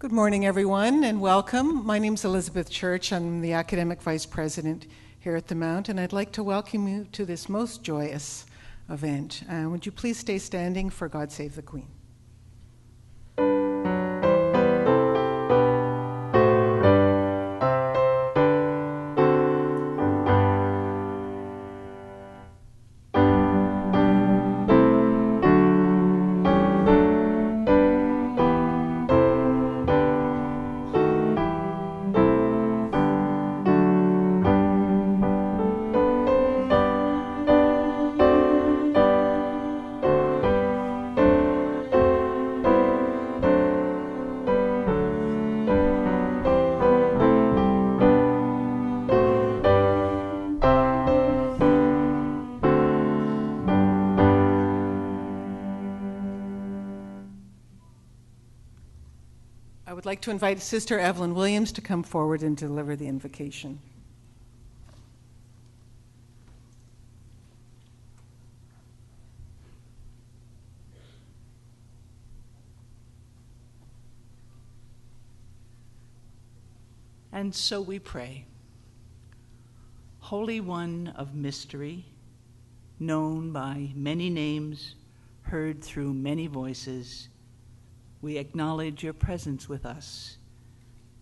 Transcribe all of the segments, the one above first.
Good morning, everyone, and welcome. My name is Elizabeth Church. I'm the Academic Vice President here at the Mount, and I'd like to welcome you to this most joyous event. Would you please stay standing for God Save the Queen? I would like to invite Sister Evelyn Williams to come forward and deliver the invocation. And so we pray. Holy One of mystery, known by many names, heard through many voices, we acknowledge your presence with us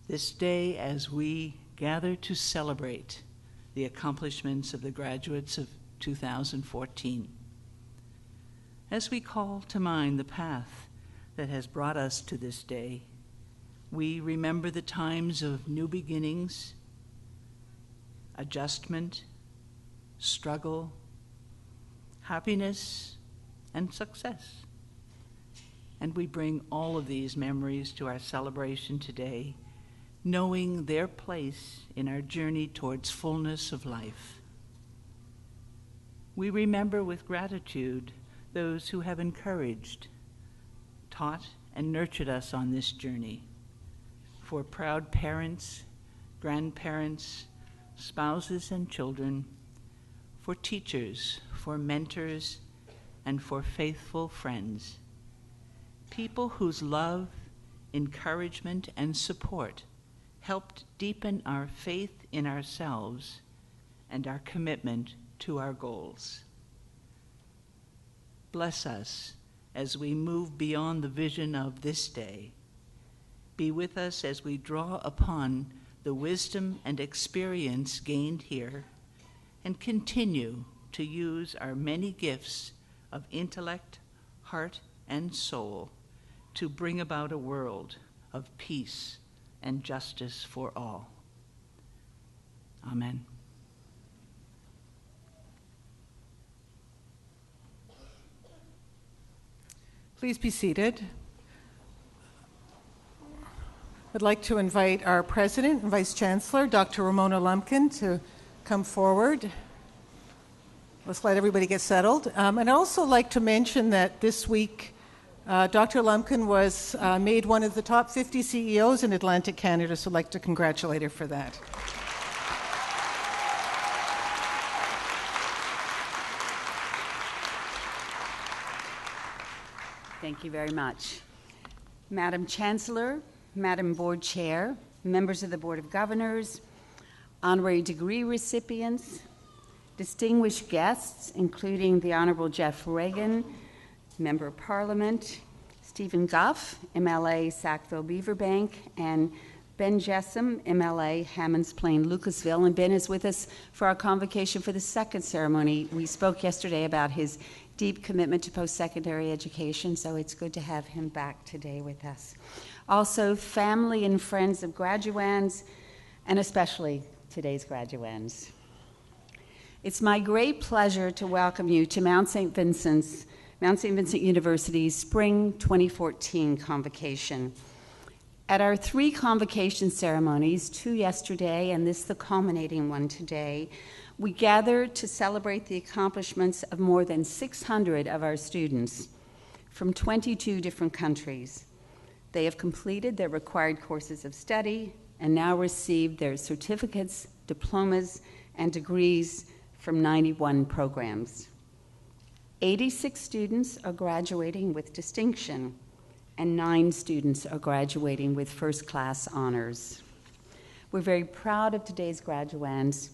this day as we gather to celebrate the accomplishments of the graduates of 2014. As we call to mind the path that has brought us to this day, we remember the times of new beginnings, adjustment, struggle, happiness, and success. And we bring all of these memories to our celebration today, knowing their place in our journey towards fullness of life. We remember with gratitude those who have encouraged, taught, and nurtured us on this journey. For proud parents, grandparents, spouses, and children, for teachers, for mentors, and for faithful friends. People whose love, encouragement, and support helped deepen our faith in ourselves and our commitment to our goals. Bless us as we move beyond the vision of this day. Be with us as we draw upon the wisdom and experience gained here and continue to use our many gifts of intellect, heart, and soul to bring about a world of peace and justice for all. Amen. Please be seated. I'd like to invite our President and Vice Chancellor, Dr. Ramona Lumpkin, to come forward. Let's let everybody get settled. And I'd also like to mention that this week, Dr. Lumpkin was made one of the top 50 CEOs in Atlantic Canada, so I'd like to congratulate her for that. Thank you very much. Madam Chancellor, Madam Board Chair, members of the Board of Governors, honorary degree recipients, distinguished guests, including the Honorable Jeff Reagan, Member of Parliament, Stephen Guff, MLA Sackville-Beaverbank, and Ben Jessam, MLA Hammonds Plain Lucasville. And Ben is with us for our convocation for the second ceremony. We spoke yesterday about his deep commitment to post-secondary education, so it's good to have him back today with us. Also, family and friends of graduands, and especially today's graduands. It's my great pleasure to welcome you to Mount St. Vincent University's Spring 2014 Convocation. At our 3 convocation ceremonies, 2 yesterday and this the culminating one today, we gathered to celebrate the accomplishments of more than 600 of our students from 22 different countries. They have completed their required courses of study and now received their certificates, diplomas, and degrees from 91 programs. 86 students are graduating with distinction, and 9 students are graduating with first-class honors. We're very proud of today's graduands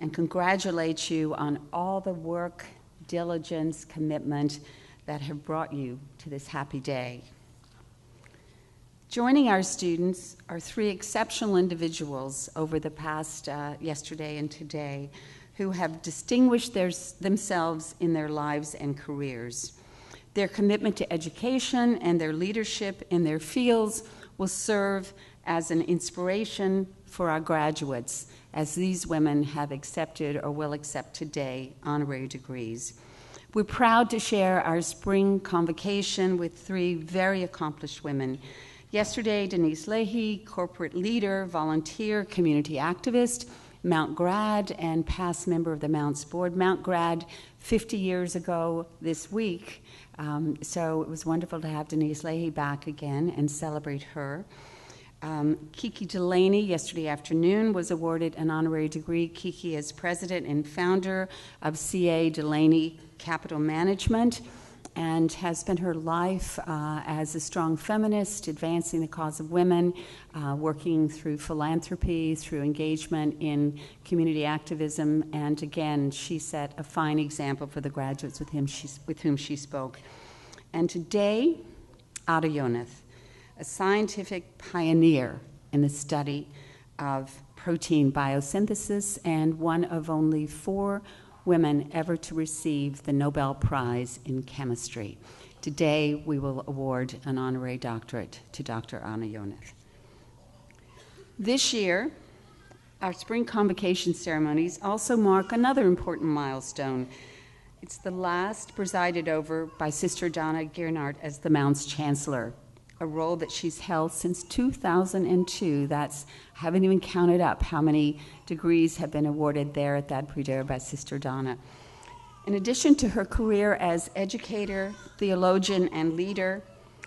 and congratulate you on all the work, diligence, commitment that have brought you to this happy day. Joining our students are 3 exceptional individuals over the past yesterday and today who have distinguished themselves in their lives and careers. Their commitment to education and their leadership in their fields will serve as an inspiration for our graduates, as these women have accepted or will accept today honorary degrees. We're proud to share our spring convocation with 3 very accomplished women. Yesterday, Denise Leahy, corporate leader, volunteer, community activist, Mount grad, and past member of the Mounts board. Mount grad 50 years ago this week, so it was wonderful to have Denise Leahy back again and celebrate her. Kiki Delaney, yesterday afternoon, was awarded an honorary degree. Kiki is president and founder of CA Delaney Capital Management and has spent her life as a strong feminist, advancing the cause of women, working through philanthropy, through engagement in community activism, and again, she set a fine example for the graduates with whom she spoke. And today, Ada Yonath, a scientific pioneer in the study of protein biosynthesis and one of only 4 women ever to receive the Nobel Prize in Chemistry. Today, we will award an honorary doctorate to Dr. Ada Yonath. This year, our spring convocation ceremonies also mark another important milestone. It's the last presided over by Sister Donna Girnart as the Mounts Chancellor, a role that she's held since 2002. I haven't even counted up how many degrees have been awarded there at that Prix d'Or by Sister Donna. In addition to her career as educator, theologian, and leader,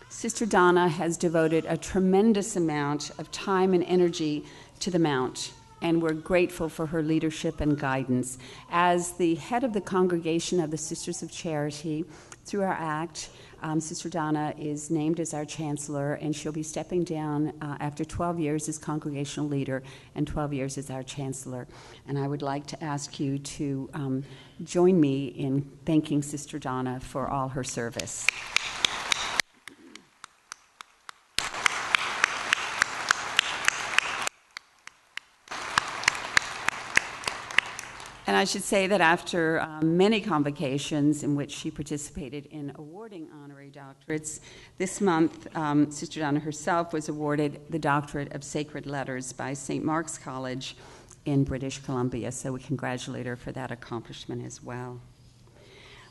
Sister Donna has devoted a tremendous amount of time and energy to the Mount, and we're grateful for her leadership and guidance. As the head of the Congregation of the Sisters of Charity, through our act, Sister Donna is named as our chancellor, and she'll be stepping down after 12 years as congregational leader and 12 years as our chancellor. And I would like to ask you to join me in thanking Sister Donna for all her service. And I should say that after many convocations in which she participated in awarding honorary doctorates, this month Sister Donna herself was awarded the Doctorate of Sacred Letters by St. Mark's College in British Columbia, so we congratulate her for that accomplishment as well.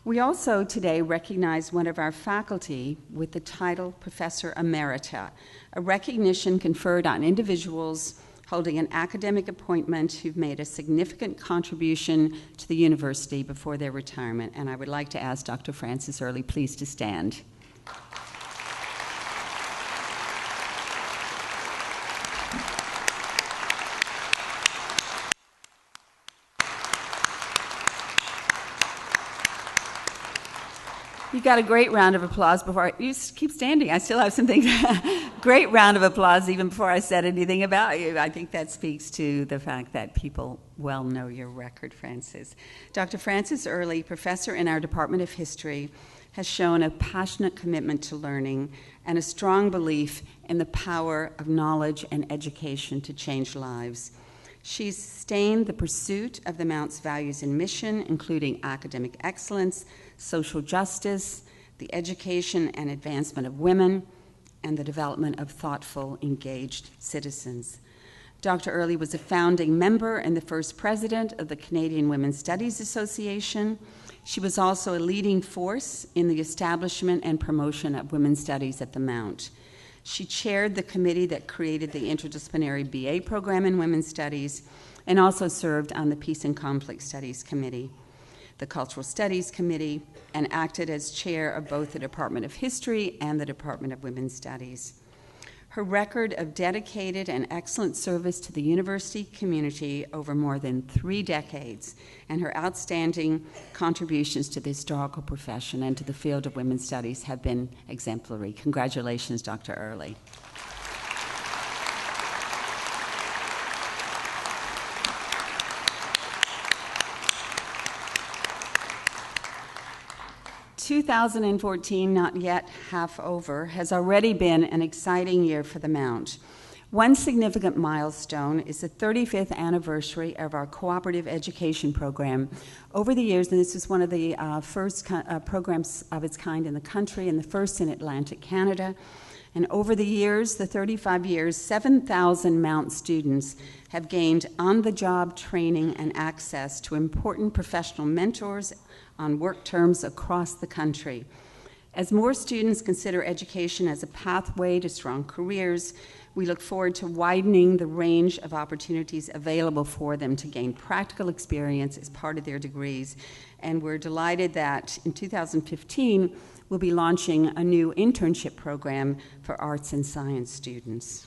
We also today recognize one of our faculty with the title Professor Emerita, a recognition conferred on individuals holding an academic appointment who've made a significant contribution to the university before their retirement. And I would like to ask Dr. Frances Early, please, to stand. You got a great round of applause before you keep standing. I still have some things. Great round of applause even before I said anything about you. I think that speaks to the fact that people well know your record, Frances. Dr. Frances Early, professor in our Department of History, has shown a passionate commitment to learning and a strong belief in the power of knowledge and education to change lives. She's sustained the pursuit of the Mounts' values and mission, including academic excellence, social justice, the education and advancement of women, and the development of thoughtful, engaged citizens. Dr. Early was a founding member and the first president of the Canadian Women's Studies Association. She was also a leading force in the establishment and promotion of women's studies at the Mount. She chaired the committee that created the interdisciplinary BA program in women's studies and also served on the Peace and Conflict Studies Committee, the Cultural Studies Committee, and acted as chair of both the Department of History and the Department of Women's Studies. Her record of dedicated and excellent service to the university community over more than 3 decades, and her outstanding contributions to the historical profession and to the field of women's studies have been exemplary. Congratulations, Dr. Early. "2014, not yet half over, has already been an exciting year for the Mount. One significant milestone is the 35th anniversary of our cooperative education program. Over the years, and this is one of the first programs of its kind in the country and the first in Atlantic Canada, and over the years, the 35 years, 7,000 Mount students have gained on-the-job training and access to important professional mentors on work terms across the country. As more students consider education as a pathway to strong careers, we look forward to widening the range of opportunities available for them to gain practical experience as part of their degrees. And we're delighted that in 2015, we'll be launching a new internship program for arts and science students.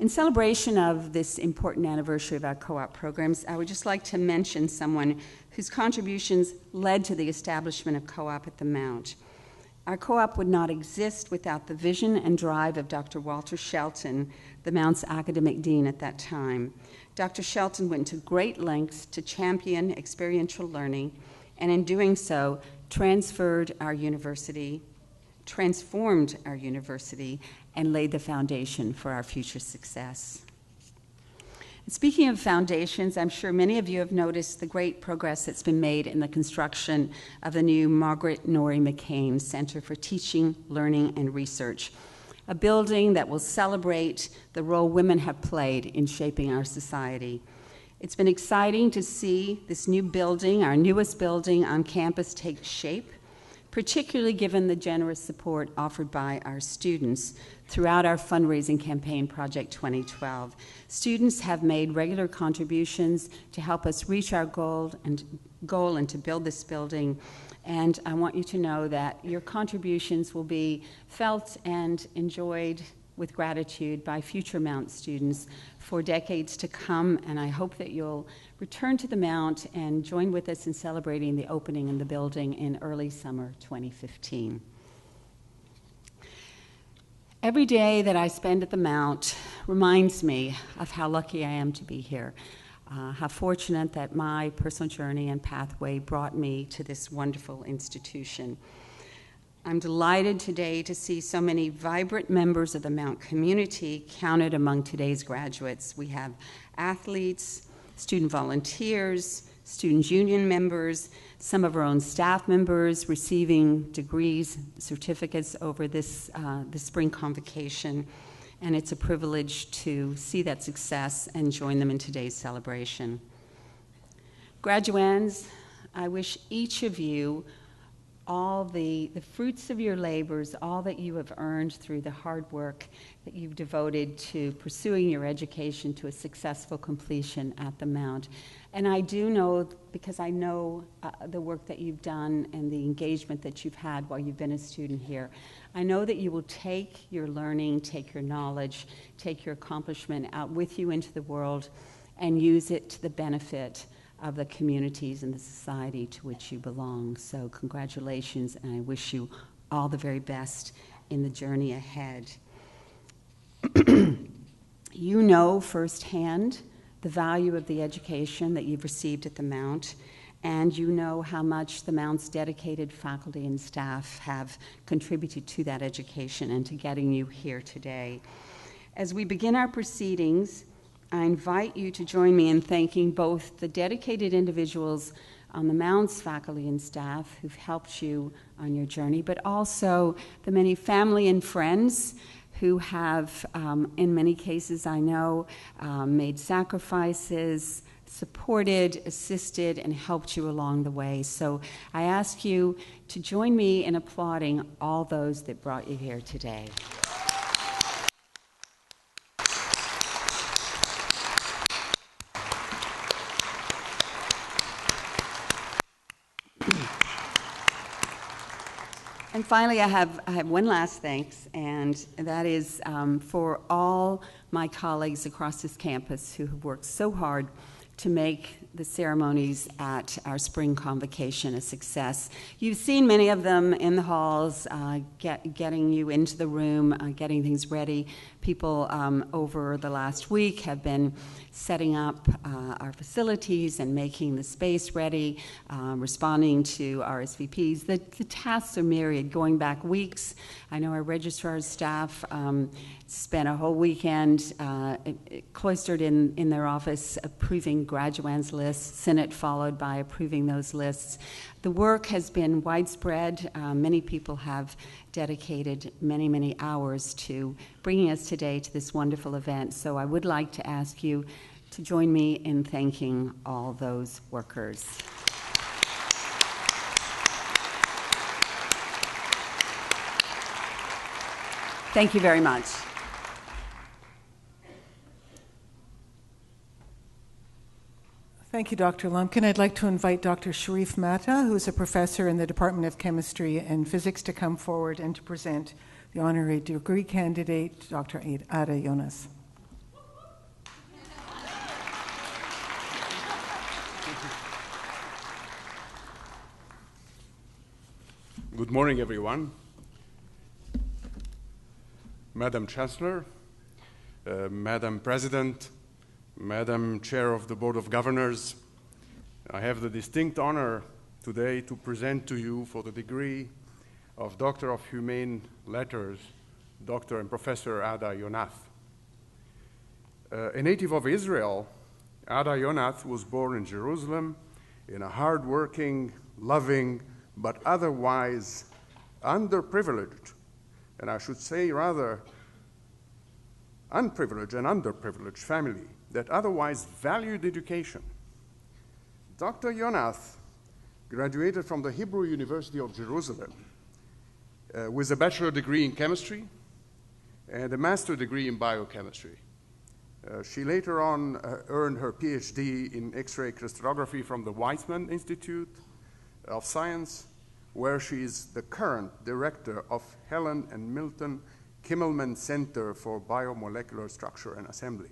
In celebration of this important anniversary of our co-op programs, I would just like to mention someone whose contributions led to the establishment of co-op at the Mount. Our co-op would not exist without the vision and drive of Dr. Walter Shelton, the Mount's academic dean at that time. Dr. Shelton went to great lengths to champion experiential learning, and in doing so, transformed our university, and laid the foundation for our future success. Speaking of foundations, I'm sure many of you have noticed the great progress that's been made in the construction of the new Margaret Norrie McCain Center for Teaching, Learning, and Research, a building that will celebrate the role women have played in shaping our society. It's been exciting to see this new building, our newest building on campus, take shape, particularly given the generous support offered by our students throughout our fundraising campaign, Project 2012. Students have made regular contributions to help us reach our goal and to build this building. And I want you to know that your contributions will be felt and enjoyed with gratitude by future Mount students for decades to come, and I hope that you'll return to the Mount and join with us in celebrating the opening of the building in early summer 2015. Every day that I spend at the Mount reminds me of how lucky I am to be here, how fortunate that my personal journey and pathway brought me to this wonderful institution. I'm delighted today to see so many vibrant members of the Mount community counted among today's graduates. We have athletes, student volunteers, student union members, some of our own staff members receiving degrees, certificates over this the spring convocation, and it's a privilege to see that success and join them in today's celebration. Graduands, I wish each of you all the fruits of your labors, all that you have earned through the hard work that you've devoted to pursuing your education to a successful completion at the Mount. And I do know, because I know the work that you've done and the engagement that you've had while you've been a student here, I know that you will take your learning, take your knowledge, take your accomplishment out with you into the world and use it to the benefit of the communities and the society to which you belong. So congratulations, and I wish you all the very best in the journey ahead. You know firsthand the value of the education that you've received at the Mount, and you know how much the Mount's dedicated faculty and staff have contributed to that education and to getting you here today. As we begin our proceedings, I invite you to join me in thanking both the dedicated individuals on the Mount's faculty and staff who've helped you on your journey, but also the many family and friends who have, in many cases I know, made sacrifices, supported, assisted, and helped you along the way. So I ask you to join me in applauding all those that brought you here today. And finally, I have one last thanks, and that is for all my colleagues across this campus who have worked so hard to make the ceremonies at our spring convocation a success. You've seen many of them in the halls, getting you into the room, getting things ready. People over the last week have been setting up our facilities and making the space ready, responding to RSVPs. The tasks are myriad, going back weeks. I know our registrar's staff spent a whole weekend cloistered in their office approving graduands lists, Senate followed by approving those lists. The work has been widespread. Many people have dedicated many, many hours to bringing us today to this wonderful event. So I would like to ask you to join me in thanking all those workers. Thank you very much. Thank you, Dr. Lumpkin. I'd like to invite Dr. Sharif Mata, who is a professor in the Department of Chemistry and Physics, to come forward and to present the honorary degree candidate, Dr. Ada Jonas. Good morning, everyone. Madam Chancellor, Madam President, Madam Chair of the Board of Governors, I have the distinct honor today to present to you for the degree of Doctor of Humane Letters, Dr. and Professor Ada Jonas. A native of Israel, Ada Jonas was born in Jerusalem in a hardworking, loving, but otherwise underprivileged, and I should say rather unprivileged and underprivileged family that otherwise valued education. Dr. Jonas graduated from the Hebrew University of Jerusalem with a bachelor degree in chemistry and a master degree in biochemistry. She later on earned her PhD in X-ray crystallography from the Weizmann Institute of Science, where she is the current director of Helen and Milton Kimmelman Center for Biomolecular Structure and Assembly.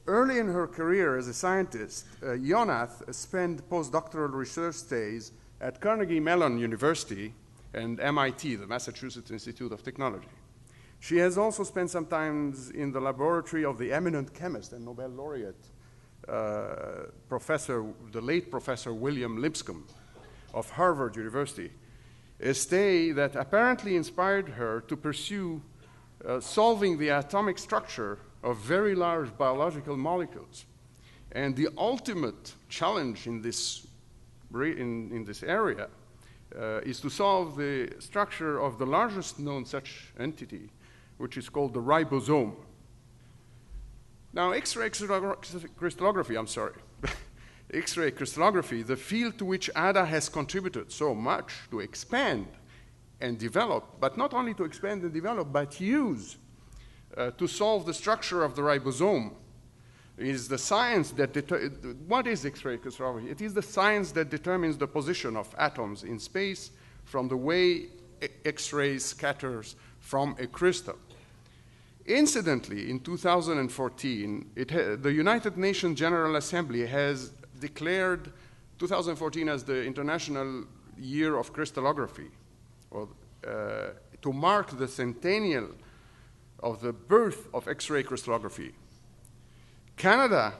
Early in her career as a scientist, Jonas spent postdoctoral research stays at Carnegie Mellon University and MIT, the Massachusetts Institute of Technology. She has also spent some time in the laboratory of the eminent chemist and Nobel laureate, the late Professor William Lipscomb of Harvard University, a stay that apparently inspired her to pursue solving the atomic structure of very large biological molecules. And the ultimate challenge in this area is to solve the structure of the largest known such entity, which is called the ribosome. Now, X-ray crystallography, X-ray crystallography, the field to which Ada has contributed so much to expand and develop, but not only to expand and develop, but use to solve the structure of the ribosome, is the science that what is X-ray crystallography? It is the science that determines the position of atoms in space from the way X-rays scatters from a crystal. Incidentally, in 2014, the United Nations General Assembly has declared 2014 as the International Year of Crystallography, to mark the centennial of the birth of X-ray crystallography. Canada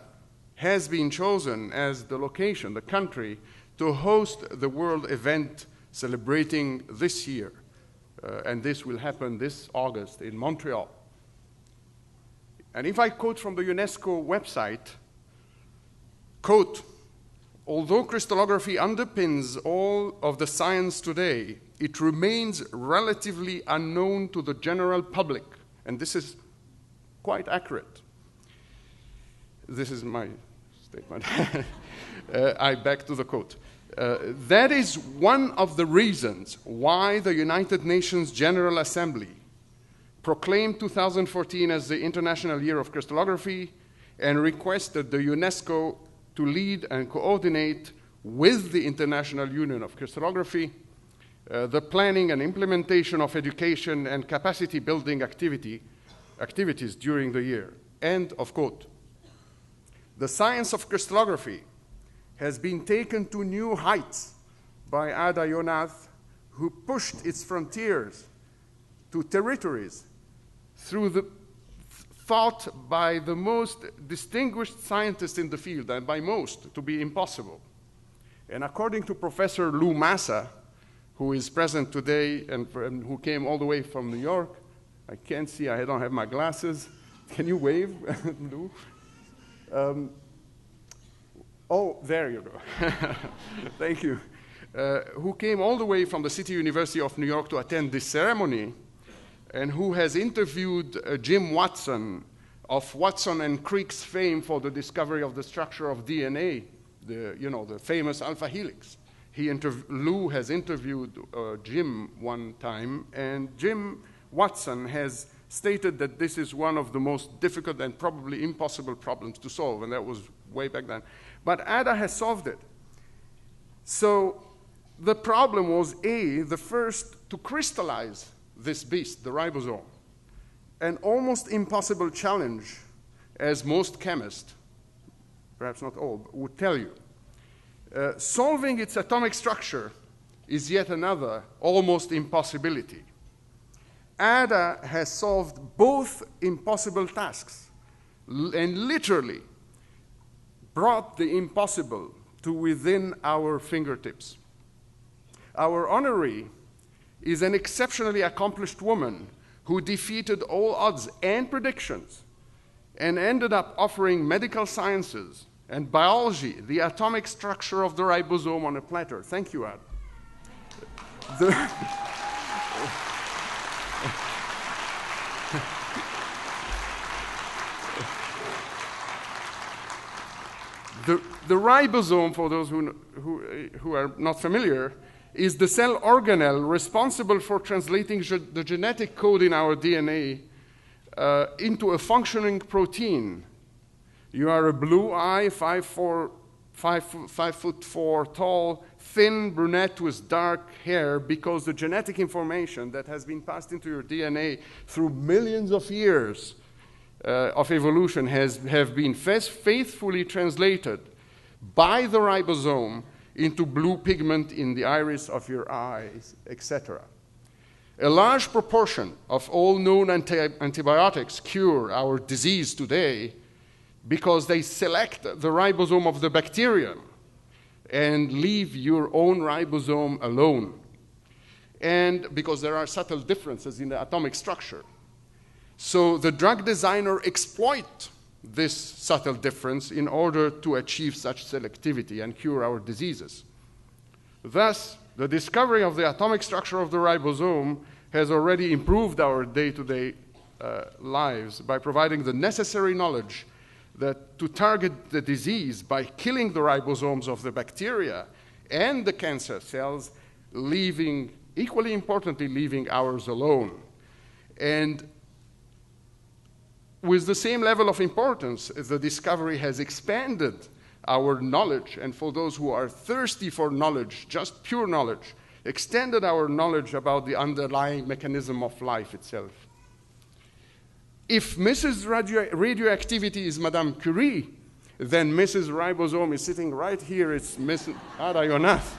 has been chosen as the location, the country, to host the world event celebrating this year. And this will happen this August in Montreal. And if I quote from the UNESCO website, quote, "Although crystallography underpins all of the science today, it remains relatively unknown to the general public." And this is quite accurate. This is my statement. I back to the quote. That is one of the reasons why the United Nations General Assembly proclaimed 2014 as the International Year of Crystallography and requested the UNESCO to lead and coordinate with the International Union of Crystallography the planning and implementation of education and capacity building activities during the year. End of quote. The science of crystallography has been taken to new heights by Ada Yonath, who pushed its frontiers to territories through the thought by the most distinguished scientists in the field, and by most, to be impossible. And according to Professor Lou Massa, who is present today and who came all the way from New York, I can't see, I don't have my glasses. Can you wave, Lou? Oh, there you go. Thank you. Who came all the way from the City University of New York to attend this ceremony, and who has interviewed Jim Watson of Watson and Crick's fame for the discovery of the structure of DNA, the famous alpha helix. Lou has interviewed Jim one time, and Jim Watson has stated that this is one of the most difficult and probably impossible problems to solve, and that was way back then. But Ada has solved it. So the problem was, the first to crystallize this beast, the ribosome. An almost impossible challenge, as most chemists, perhaps not all, would tell you. Solving its atomic structure is yet another almost impossibility. Ada has solved both impossible tasks and literally brought the impossible to within our fingertips. Our honoree is an exceptionally accomplished woman who defeated all odds and predictions and ended up offering medical sciences and biology, the atomic structure of the ribosome, on a platter. Thank you, Ad. The ribosome, for those who are not familiar, is the cell organelle responsible for translating the genetic code in our DNA into a functioning protein. You are a blue-eyed, 5'4" tall, thin brunette with dark hair because the genetic information that has been passed into your DNA through millions of years of evolution have been faithfully translated by the ribosome into blue pigment in the iris of your eyes, etc. A large proportion of all known antibiotics cure our disease today because they select the ribosome of the bacterium and leave your own ribosome alone. And because there are subtle differences in the atomic structure. So the drug designer exploits this subtle difference in order to achieve such selectivity and cure our diseases. Thus, the discovery of the atomic structure of the ribosome has already improved our day-to-day lives by providing the necessary knowledge that to target the disease by killing the ribosomes of the bacteria and the cancer cells, equally importantly, leaving ours alone. And with the same level of importance, the discovery has expanded our knowledge, and for those who are thirsty for knowledge, just pure knowledge, extended our knowledge about the underlying mechanism of life itself. If Mrs. Radioactivity is Madame Curie, then Mrs. Ribosome is sitting right here. It's Miss Ada Yonath.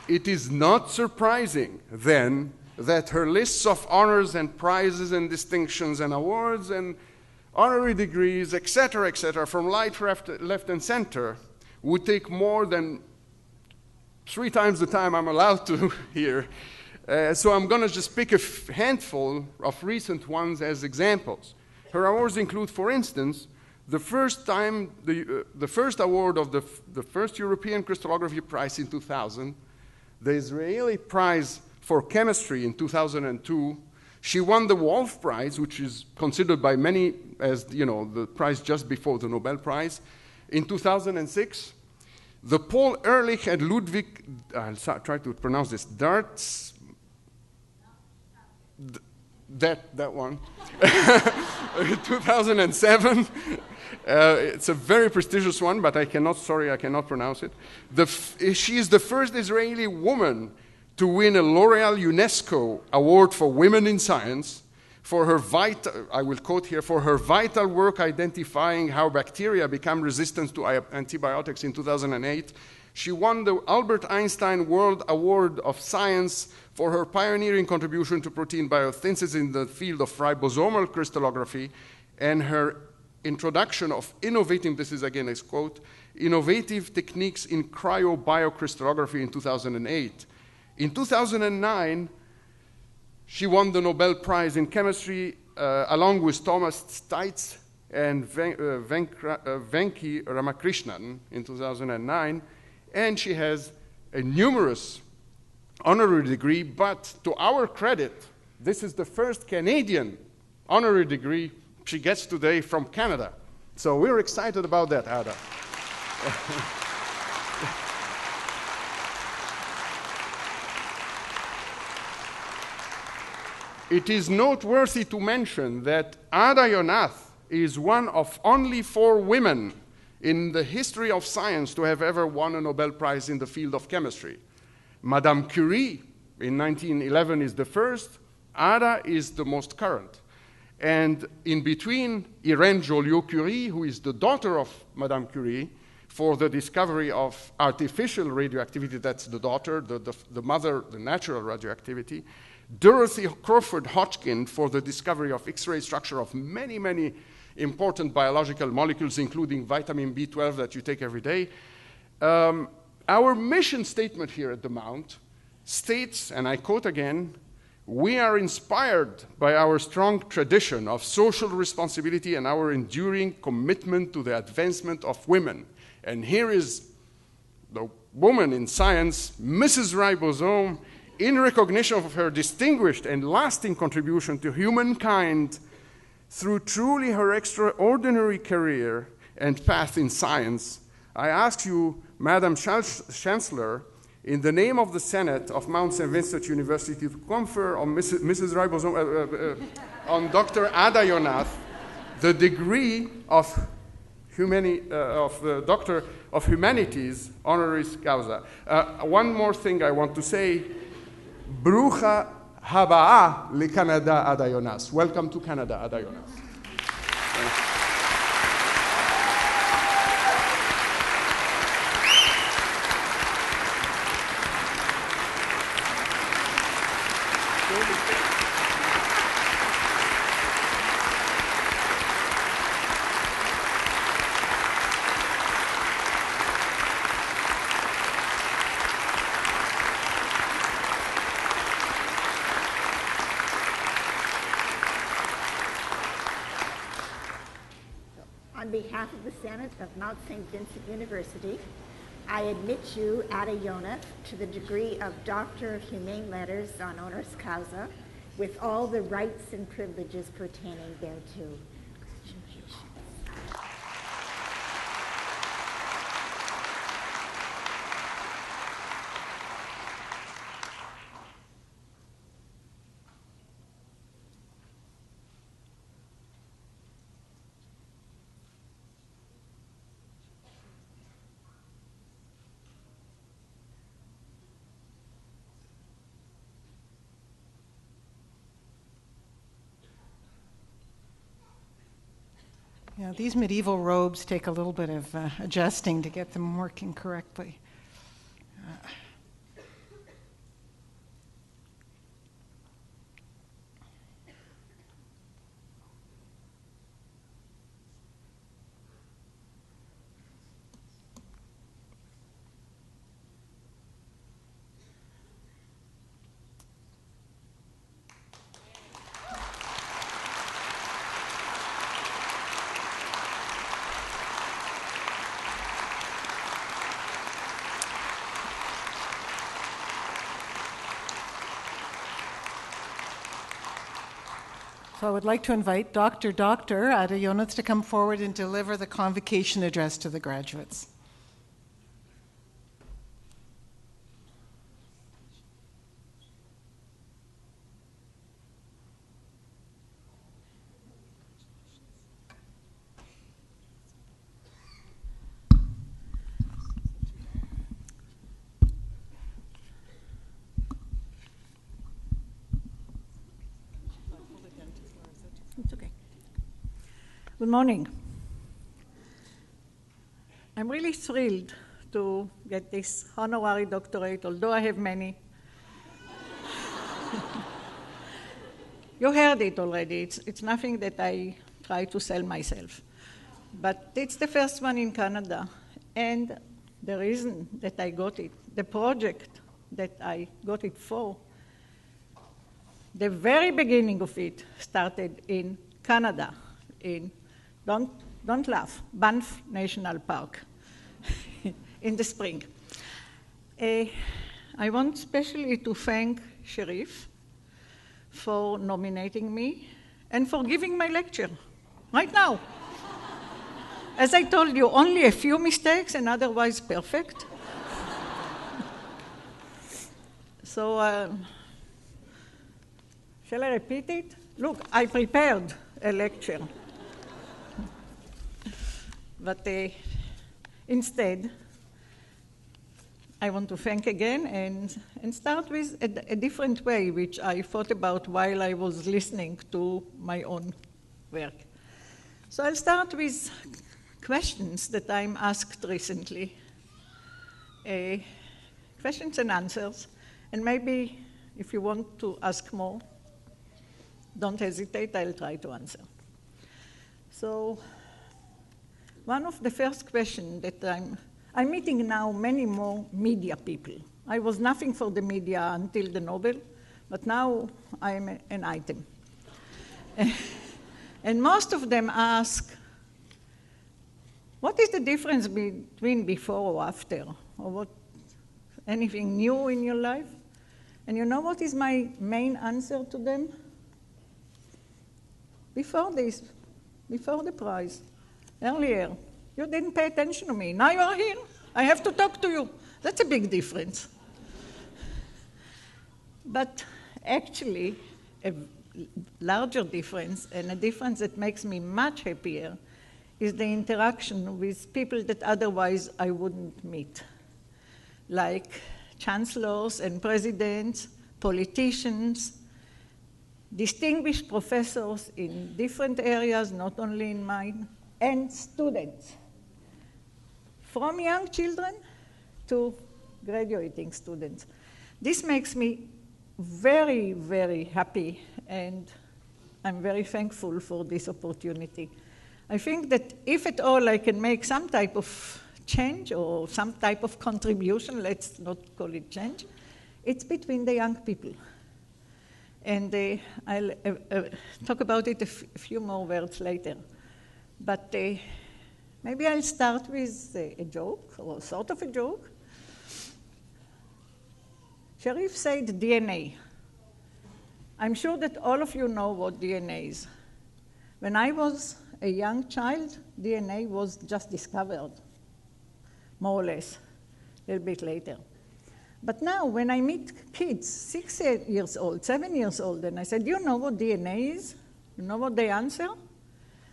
It is not surprising, then, that her lists of honors and prizes and distinctions and awards and honorary degrees, etc., from left and center, would take more than 3 times the time I'm allowed to here. So I'm going to just pick a handful of recent ones as examples. Her awards include, for instance, the first award of the first European Crystallography Prize in 2000, the Israeli Prize for Chemistry in 2002. She won the Wolf Prize, which is considered by many as the prize just before the Nobel Prize, in 2006. The Paul Ehrlich and Ludwig, I'll try to pronounce this, that one, 2007. It's a very prestigious one, but I cannot pronounce it. She is the first Israeli woman to win a L'Oreal UNESCO Award for Women in Science for her I will quote here, for her vital work identifying how bacteria become resistant to antibiotics in 2008. She won the Albert Einstein World Award of Science for her pioneering contribution to protein biosynthesis in the field of ribosomal crystallography, and her introduction of this is again a quote, innovative techniques in cryobiocrystallography in 2008. In 2009, she won the Nobel Prize in Chemistry along with Thomas Stites and Venki Ramakrishnan in 2009, and she has a numerous honorary degree, but to our credit, this is the first Canadian honorary degree she gets today from Canada. So we're excited about that, Ada. It is noteworthy to mention that Ada Yonath is one of only 4 women in the history of science to have ever won a Nobel Prize in the field of chemistry. Madame Curie in 1911 is the first. Ada is the most current. And in between, Irène Joliot-Curie, who is the daughter of Madame Curie, for the discovery of artificial radioactivity, that's the daughter, the mother, the natural radioactivity. Dorothy Crawford Hodgkin for the discovery of X-ray structure of many, many important biological molecules, including vitamin B12 that you take every day. Our mission statement here at the Mount states, and I quote again, "We are inspired by our strong tradition of social responsibility and our enduring commitment to the advancement of women." And here is the woman in science, Mrs. Ribosome, in recognition of her distinguished and lasting contribution to humankind through truly her extraordinary career and path in science. I ask you, Madam Chancellor, in the name of the Senate of Mount St. Vincent University, to confer on Mrs. Ribosome, on Dr. Ada Yonath, the degree of the Doctor of Humanities, honoris causa. One more thing I want to say, Brucha Haba'a LeCanada Ada Yonath. Welcome to Canada, Ada Yonath. On behalf of the Senate of Mount St. Vincent University, I admit you, Ada Yonath, to the degree of Doctor of Humane Letters on honoris causa, with all the rights and privileges pertaining thereto. Yeah, these medieval robes take a little bit of adjusting to get them working correctly. So I would like to invite Dr. Ada Yonath to come forward and deliver the convocation address to the graduates. Good morning. I'm really thrilled to get this honorary doctorate, although I have many. You heard it already. It's nothing that I try to sell myself. But it's the first one in Canada. And the reason that I got it, the project that I got it for, the very beginning of it started in Canada, in, don't laugh, Banff National Park in the spring. I want especially to thank Sharif for nominating me and for giving my lecture right now. As I told you, only a few mistakes and otherwise perfect. So, shall I repeat it? Look, I prepared a lecture. But instead, I want to thank again and start with a different way, which I thought about while I was listening to my own work. So I'll start with questions that I'm asked recently, questions and answers, and maybe if you want to ask more, don't hesitate, I'll try to answer. So one of the first questions that I'm meeting now many more media people. I was nothing for the media until the Nobel, but now I'm an item. And most of them ask, what is the difference between before or after? Or what, anything new in your life? And you know what is my main answer to them? Before this, before the prize, earlier, you didn't pay attention to me. Now you are here, I have to talk to you. That's a big difference. But actually, a larger difference, and a difference that makes me much happier, is the interaction with people that otherwise I wouldn't meet, like chancellors and presidents, politicians, distinguished professors in different areas, not only in mine, and students, from young children to graduating students. This makes me very, very happy, and I'm very thankful for this opportunity. I think that if at all I can make some type of change or some type of contribution, let's not call it change, it's between the young people. And I'll talk about it a few more words later. But maybe I'll start with a joke, or sort of a joke. Sharif said DNA. I'm sure that all of you know what DNA is. When I was a young child, DNA was just discovered, more or less, a little bit later. But now, when I meet kids, 6 years old, 7 years old, and I said, do you know what DNA is? You know what they answer?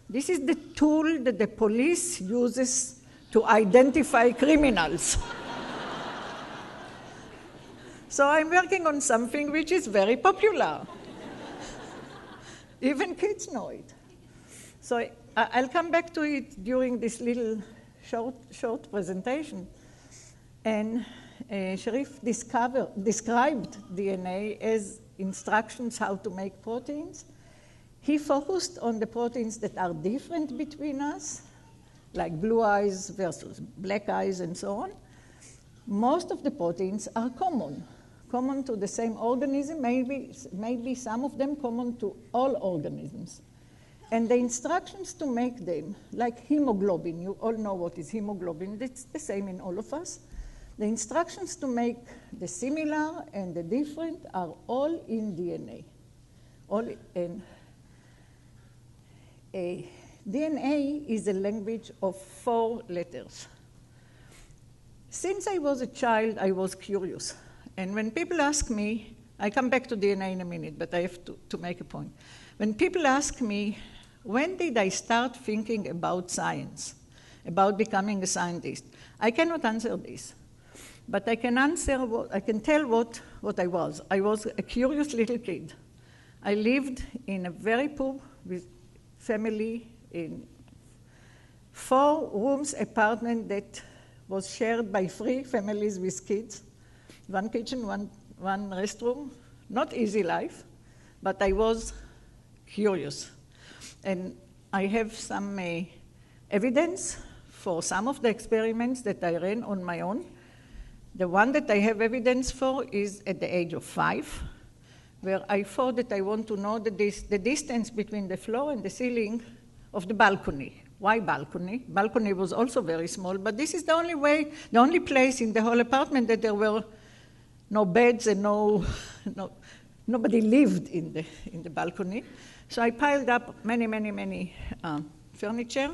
This is the tool that the police uses to identify criminals. So I'm working on something which is very popular. Even kids know it. So I'll come back to it during this little short presentation. And Sharif described DNA as instructions how to make proteins. He focused on the proteins that are different between us, like blue eyes versus black eyes and so on. Most of the proteins are common to the same organism, maybe some of them common to all organisms. And the instructions to make them, like hemoglobin, you all know what is hemoglobin, it's the same in all of us. The instructions to make the similar and the different are all in DNA. DNA is a language of 4 letters. Since I was a child, I was curious. And when people ask me, I come back to DNA in a minute, but I have to make a point. When people ask me, when did I start thinking about science, about becoming a scientist, I cannot answer this. But I can tell what I was. I was a curious little kid. I lived in a very poor family in 4 rooms apartment that was shared by 3 families with kids. 1 kitchen, one restroom. Not easy life, but I was curious. And I have some evidence for some of the experiments that I ran on my own. The one that I have evidence for is at the age of 5, where I thought that I want to know the distance between the floor and the ceiling of the balcony. Why balcony? Balcony was also very small, but this is the only place in the whole apartment that there were no beds and nobody lived in the balcony. So I piled up many furniture,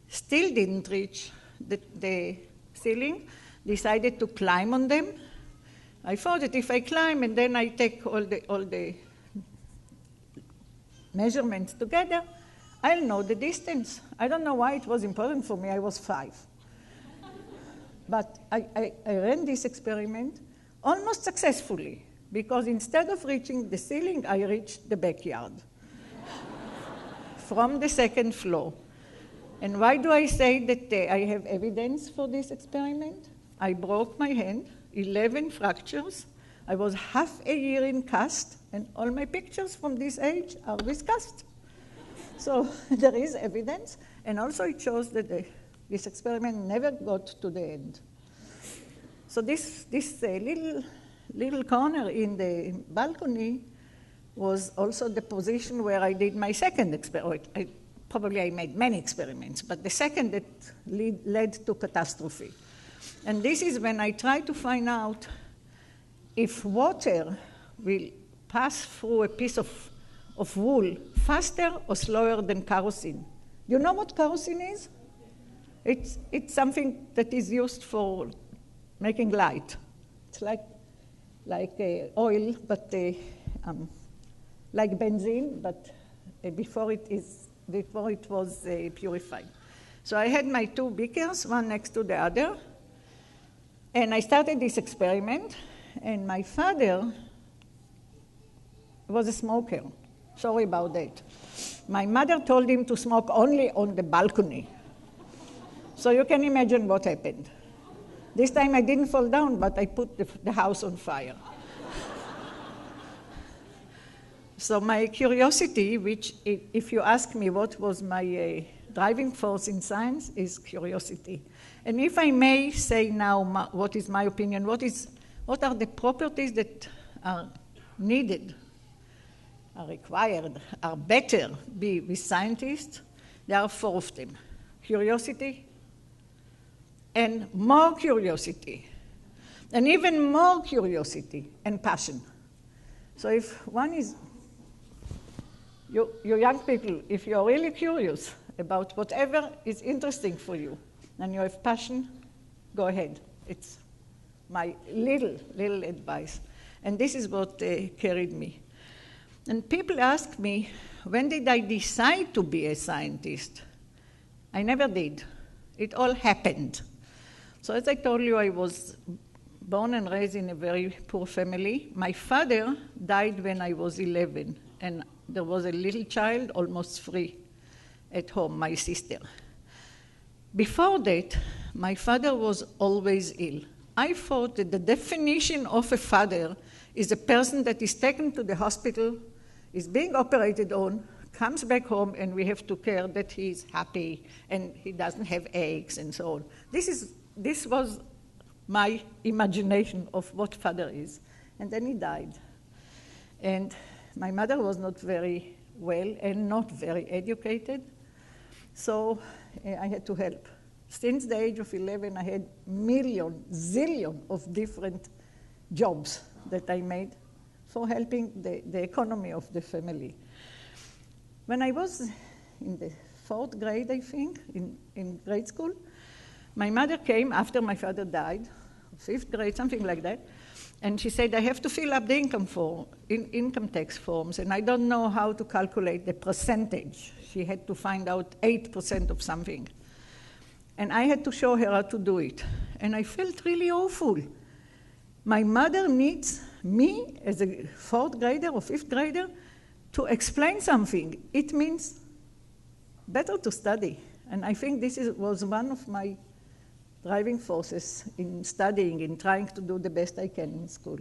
still didn't reach the ceiling, decided to climb on them. I thought that if I climb and then I take all the measurements together, I'll know the distance. I don't know why it was important for me. I was 5. But I ran this experiment almost successfully, because instead of reaching the ceiling, I reached the backyard from the 2nd floor. And why do I say that I have evidence for this experiment? I broke my hand, 11 fractures. I was half a year in cast, and all my pictures from this age are with cast. So there is evidence, and also it shows that this experiment never got to the end. So this little corner in the balcony was also the position where I did my 2nd experiment. I made many experiments, but the 2nd that led to catastrophe. And this is when I try to find out if water will pass through a piece of wool faster or slower than kerosene. Do you know what kerosene is? It's something that is used for making light. It's like oil, but like benzene, but before it was purified. So I had my 2 beakers, one next to the other, and I started this experiment, and my father was a smoker. Sorry about that. My mother told him to smoke only on the balcony. So you can imagine what happened. This time I didn't fall down, but I put the house on fire. So my curiosity, which if you ask me what was my driving force in science, is curiosity. And if I may say now what is my opinion, what are the properties that are needed, are required, are better be with scientists, there are 4 of them. Curiosity, and more curiosity, and even more curiosity and passion. So if one is, you young people, if you're really curious about whatever is interesting for you, and you have passion, go ahead. It's my little advice. And this is what carried me. And people ask me, when did I decide to be a scientist? I never did. It all happened. So as I told you, I was born and raised in a very poor family. My father died when I was 11, and there was a little child, almost 3, at home, my sister. Before that, my father was always ill. I thought that the definition of a father is a person that is taken to the hospital, is being operated on, comes back home, and we have to care that he's happy and he doesn't have aches and so on. This was my imagination of what father is. And then he died. And my mother was not very well and not very educated, so I had to help. Since the age of 11, I had zillion of different jobs that I made for helping the economy of the family. When I was in the 4th grade, I think, in grade school, my mother came after my father died, 5th grade, something like that, and she said, I have to fill up the income tax forms, and I don't know how to calculate the percentage. She had to find out 8% of something. And I had to show her how to do it. And I felt really awful. My mother needs me, as a 4th grader or 5th grader, to explain something. It means better to study. And I think was one of my driving forces in studying, in trying to do the best I can in school,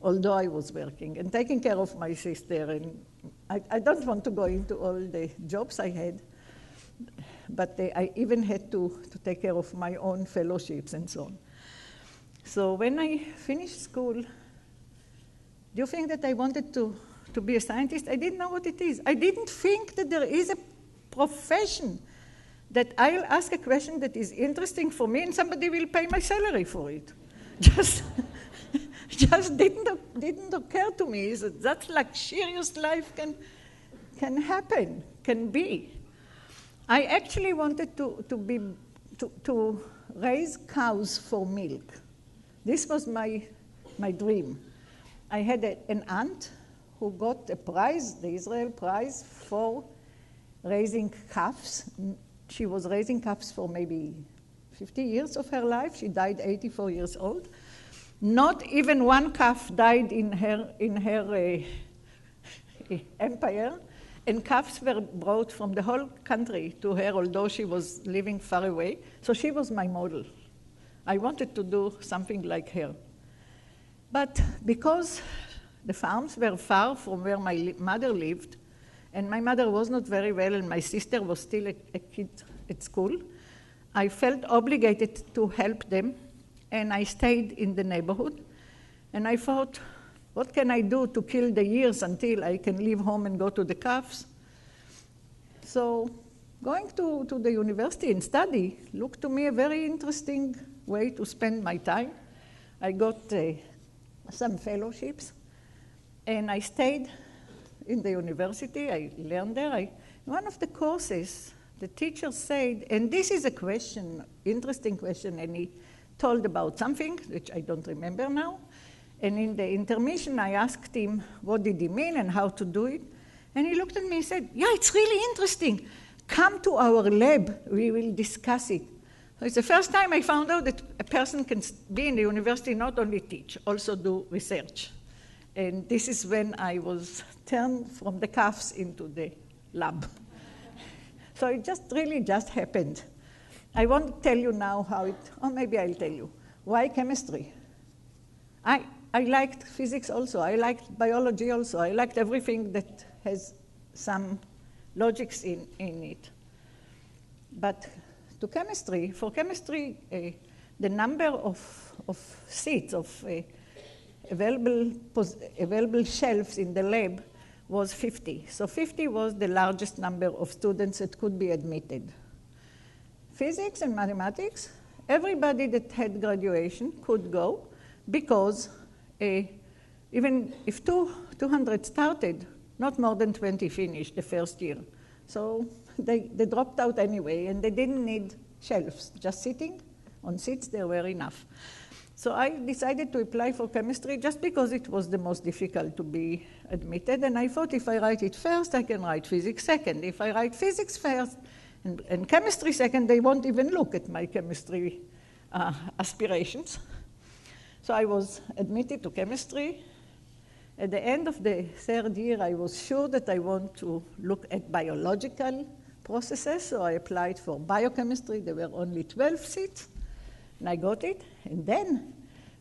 although I was working and taking care of my sister. And I don't want to go into all the jobs I had, but I even had to take care of my own fellowships and so on. So when I finished school, do you think that I wanted to be a scientist? I didn't know what it is. I didn't think that there is a profession that I'll ask a question that is interesting for me and somebody will pay my salary for it. Just didn't occur to me that luxurious life can happen, can be. I actually wanted to raise cows for milk. This was my dream. I had an aunt who got a prize, the Israel prize, for raising calves. She was raising calves for maybe 50 years of her life. She died 84 years old. Not even one calf died in her empire, and calves were brought from the whole country to her, although she was living far away. So she was my model. I wanted to do something like her. But because the farms were far from where my mother lived, and my mother was not very well, and my sister was still a kid at school, I felt obligated to help them, and I stayed in the neighborhood. And I thought, what can I do to kill the years until I can leave home and go to the calves? So going to the university and study looked to me a very interesting way to spend my time. I got some fellowships, and I stayed in the university. I learned there. One of the courses, the teacher said, and this is a question, interesting question, and he told about something, which I don't remember now. And in the intermission, I asked him what did he mean and how to do it. And he looked at me and said, yeah, it's really interesting. Come to our lab, we will discuss it. So it's the first time I found out that a person can be in the university, not only teach, also do research. And this is when I was turned from the calves into the lab. So it really just happened. I won't tell you now how or maybe I'll tell you. Why chemistry? I liked physics also. I liked biology also. I liked everything that has some logics in it. But for chemistry, the number of seats, of available shelves in the lab was 50. So 50 was the largest number of students that could be admitted. Physics and mathematics, everybody that had graduation could go, because even if 200 started, not more than 20 finished the first year. So they dropped out anyway, and they didn't need shelves. Just sitting on seats, there were enough. So I decided to apply for chemistry just because it was the most difficult to be admitted, and I thought if I write it first, I can write physics second. If I write physics first and chemistry second, they won't even look at my chemistry aspirations. So I was admitted to chemistry. At the end of the third year, I was sure that I want to look at biological processes, so I applied for biochemistry. There were only 12 seats, and I got it. And then,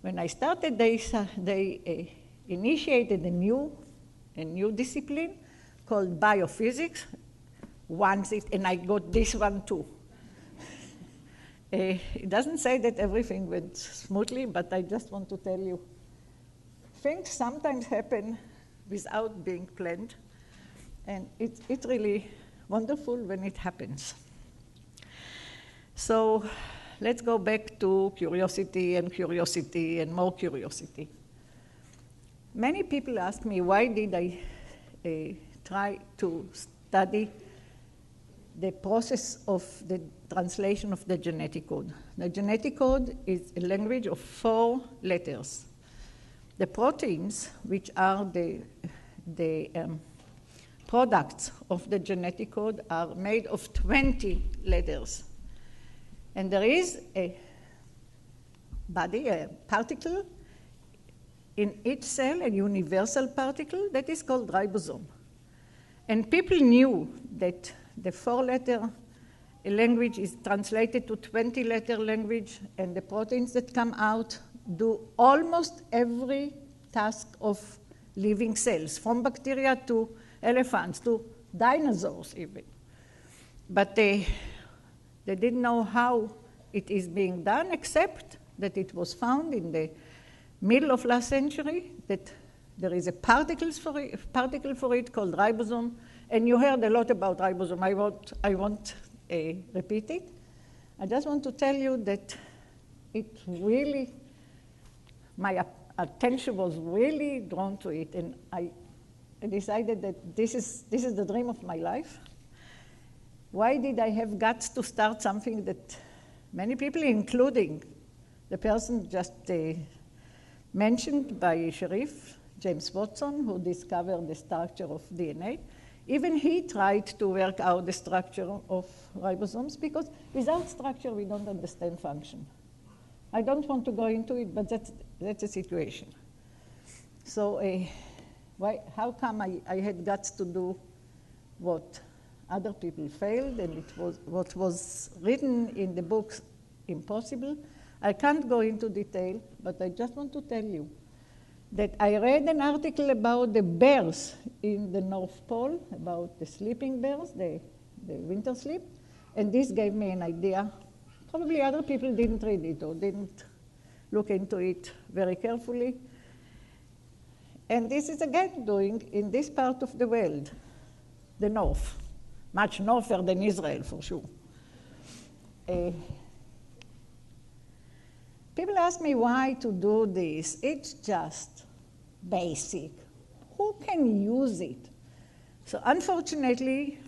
when I started, they initiated a new discipline called biophysics, one seat, and I got this one too. It doesn't say that everything went smoothly, but I just want to tell you, things sometimes happen without being planned, and it's really wonderful when it happens. So let's go back to curiosity and more curiosity. Many people ask me, why did I try to study the process of the translation of the genetic code? The genetic code is a language of 4 letters. The proteins, which are the products of the genetic code, are made of 20 letters. And there is a body, a particle, in each cell, a universal particle that is called ribosome. And people knew that the 4-letter A language is translated to 20-letter language, and the proteins that come out do almost every task of living cells, from bacteria to elephants to dinosaurs even. But they didn't know how it is being done, except that it was found in the middle of last century that there is a particle for it called ribosome, and you heard a lot about ribosome. I won't repeat it. I just want to tell you that it really, my attention was really drawn to it, and I decided that this is the dream of my life. Why did I have guts to start something that many people, including the person just mentioned by Sharif, James Watson, who discovered the structure of DNA, even he tried to work out the structure of ribosomes, because without structure we don't understand function. I don't want to go into it, but that's a situation. So how come I had guts to do what other people failed, and it was what was written in the books impossible? I can't go into detail, but I just want to tell you that I read an article about the bears in the North Pole, about the sleeping bears, the winter sleep, and this gave me an idea. Probably other people didn't read it or didn't look into it very carefully. And this is again doing in this part of the world, the north, much norther than Israel for sure. People ask me why to do this. It's just basic. Who can use it? So unfortunately,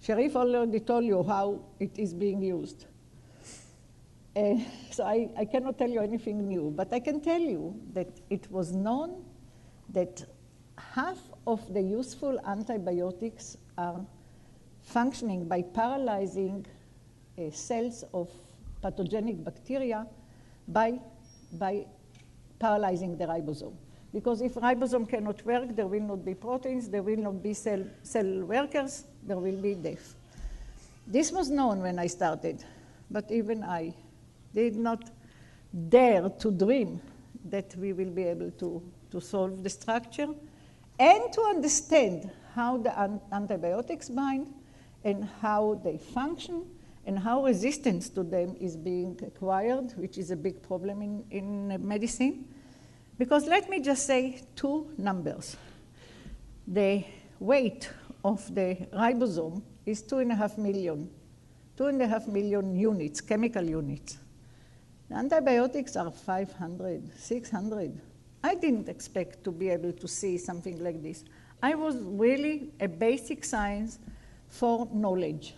Sharif already told you how it is being used. So I cannot tell you anything new, but I can tell you that it was known that half of the useful antibiotics are functioning by paralyzing cells of pathogenic bacteria by paralyzing the ribosome. Because if ribosome cannot work, there will not be proteins, there will not be cell workers, there will be death. This was known when I started, but even I did not dare to dream that we will be able to solve the structure and to understand how the antibiotics bind and how they function and how resistance to them is being acquired, which is a big problem in medicine. Because let me just say two numbers. The weight of the ribosome is 2.5 million units, chemical units. The antibiotics are 500, 600. I didn't expect to be able to see something like this. I was really a basic science for knowledge.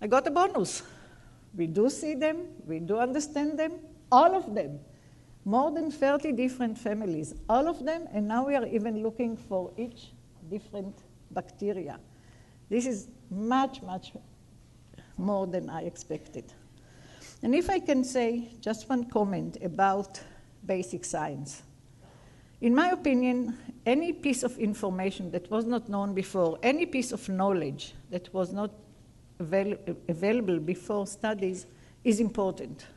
I got a bonus. We do see them, we do understand them, all of them. More than 30 different families, all of them, and now we are even looking for each different bacteria. This is much, much more than I expected. And if I can say just one comment about basic science. In my opinion, any piece of information that was not known before, any piece of knowledge that was not available before studies is important.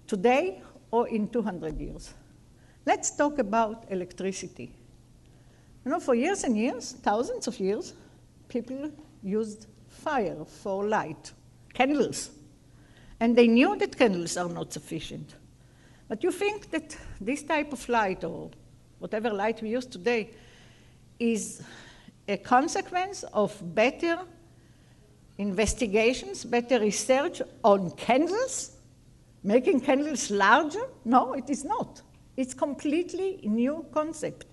Today or in 200 years. Let's talk about electricity. You know, for years and years, thousands of years, people used fire for light, candles. And they knew that candles are not sufficient. But you think that this type of light, or whatever light we use today, is a consequence of better investigations, better research on candles? Making candles larger? No, it is not. It's completely new concept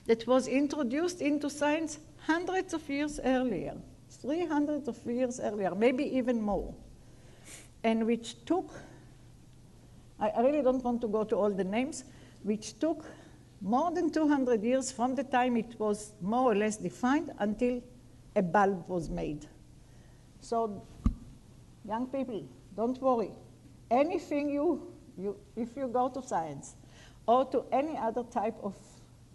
that was introduced into science hundreds of years earlier, 300 of years earlier, maybe even more, and which took, I really don't want to go to all the names, which took more than 200 years from the time it was more or less defined until a bulb was made. So, young people, don't worry. Anything if you go to science or to any other type of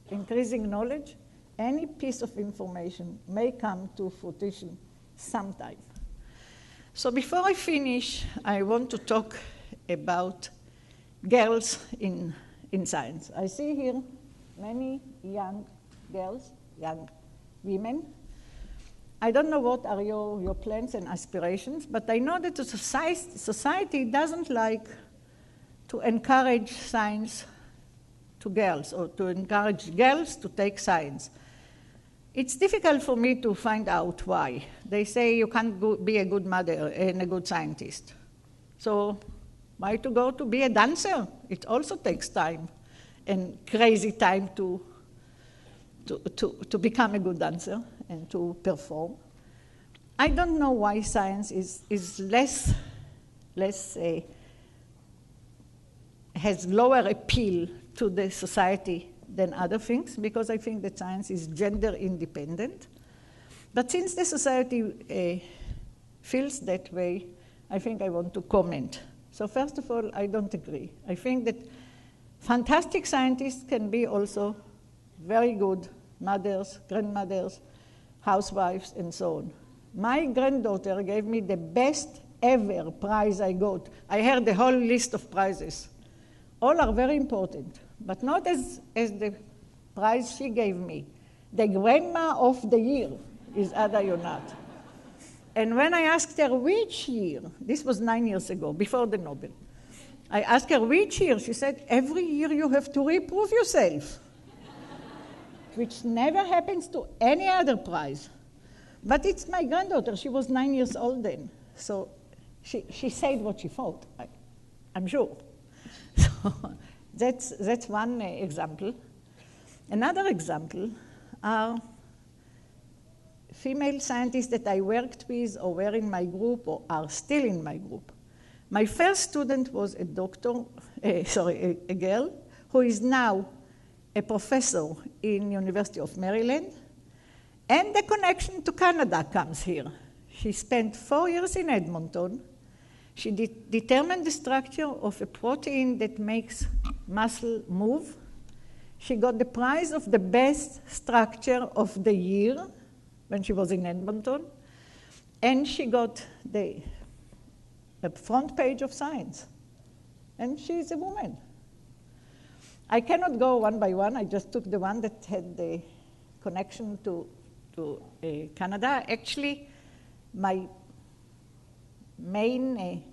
increasing knowledge, any piece of information may come to fruition sometime. So before I finish, I want to talk about girls in science. I see here many young girls, young women. I don't know what are your plans and aspirations, but I know that the society doesn't like to encourage science to girls or to encourage girls to take science. It's difficult for me to find out why. They say you can't be a good mother and a good scientist. So why to go to be a dancer? It also takes time and crazy time to become a good dancer and to perform. I don't know why science is has lower appeal to the society than other things, because I think that science is gender independent. But since the society feels that way, I think I want to comment. So first of all, I don't agree. I think that fantastic scientists can be also very good mothers, grandmothers, housewives, and so on. My granddaughter gave me the best ever prize I got. I heard the whole list of prizes. All are very important, but not as the prize she gave me. The Grandma of the Year is Ada Yonat. And when I asked her which year, this was 9 years ago, before the Nobel, I asked her which year, she said, every year you have to reprove yourself, which never happens to any other prize. But it's my granddaughter, she was 9 years old then, so she said what she thought, I'm sure. So that's one example. Another example are female scientists that I worked with or were in my group or are still in my group. My first student was a girl who is now a professor in University of Maryland, and the connection to Canada comes here. She spent 4 years in Edmonton. She determined the structure of a protein that makes muscle move. She got the prize of the best structure of the year when she was in Edmonton, and she got the front page of Science, and she's a woman. I cannot go one by one. I just took the one that had the connection to Canada. Actually, my main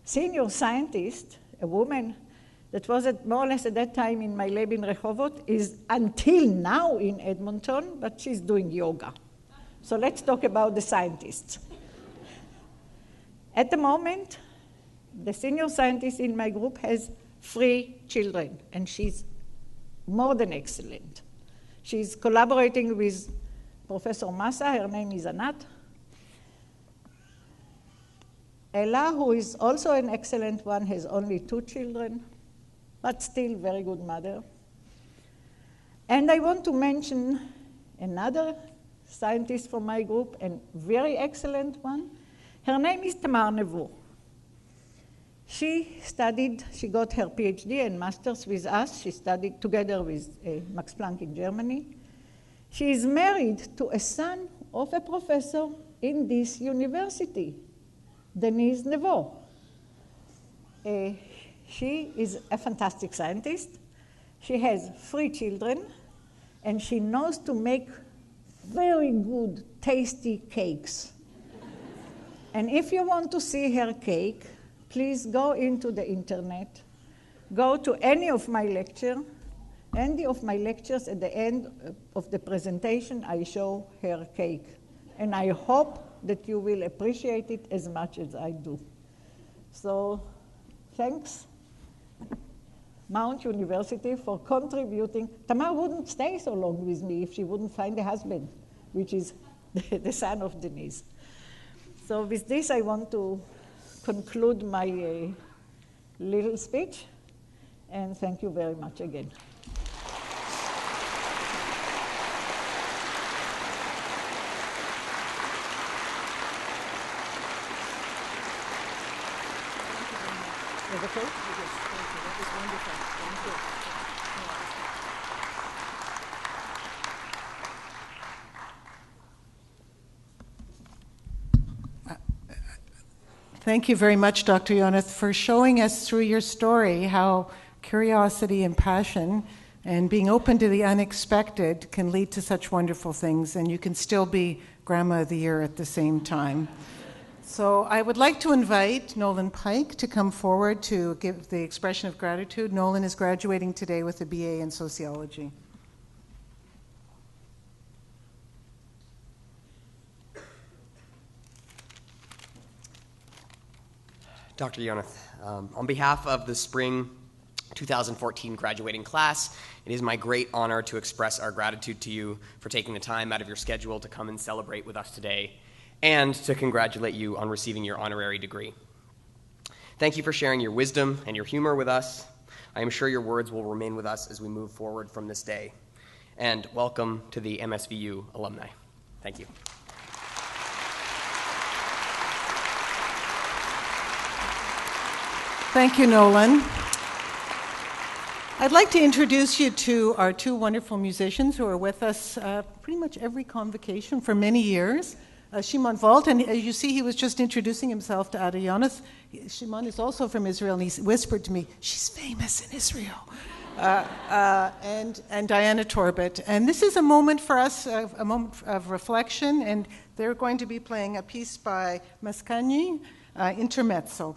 senior scientist, a woman that was more or less at that time in my lab in Rehovot, is until now in Edmonton, but she's doing yoga. So let's talk about the scientists. At the moment, the senior scientist in my group has 3 children, and she's more than excellent. She's collaborating with Professor Massa. Her name is Anat. Ella, who is also an excellent one, has only 2 children, but still very good mother. And I want to mention another scientist from my group, and very excellent one. Her name is Tamar Nevo. She got her PhD and master's with us. She studied together with Max Planck in Germany. She is married to a son of a professor in this university, Denise Nevo. She is a fantastic scientist. She has 3 children, and she knows to make very good, tasty cakes. And if you want to see her cake, please go into the internet, go to any of my lectures. Any of my lectures, at the end of the presentation, I show her cake. And I hope that you will appreciate it as much as I do. So thanks, Mount University, for contributing. Tamar wouldn't stay so long with me if she wouldn't find a husband, which is the son of Denise. So with this, I want to conclude my little speech, and thank you very much again. Is it okay? Yes, thank you. That was wonderful. Thank you. Thank you very much, Dr. Yonath, for showing us through your story how curiosity and passion and being open to the unexpected can lead to such wonderful things, and you can still be Grandma of the Year at the same time. So I would like to invite Nolan Pike to come forward to give the expression of gratitude. Nolan is graduating today with a BA in sociology. Dr. Yonath, on behalf of the spring 2014 graduating class, it is my great honor to express our gratitude to you for taking the time out of your schedule to come and celebrate with us today, and to congratulate you on receiving your honorary degree. Thank you for sharing your wisdom and your humor with us. I am sure your words will remain with us as we move forward from this day. And welcome to the MSVU alumni. Thank you. Thank you, Nolan. I'd like to introduce you to our two wonderful musicians who are with us pretty much every convocation for many years. Shimon Volt, and as you see, he was just introducing himself to Ada Yonath. Shimon is also from Israel, and he whispered to me, she's famous in Israel. And Diana Torbett. And this is a moment for us, a moment of reflection, and they're going to be playing a piece by Mascagni, Intermezzo.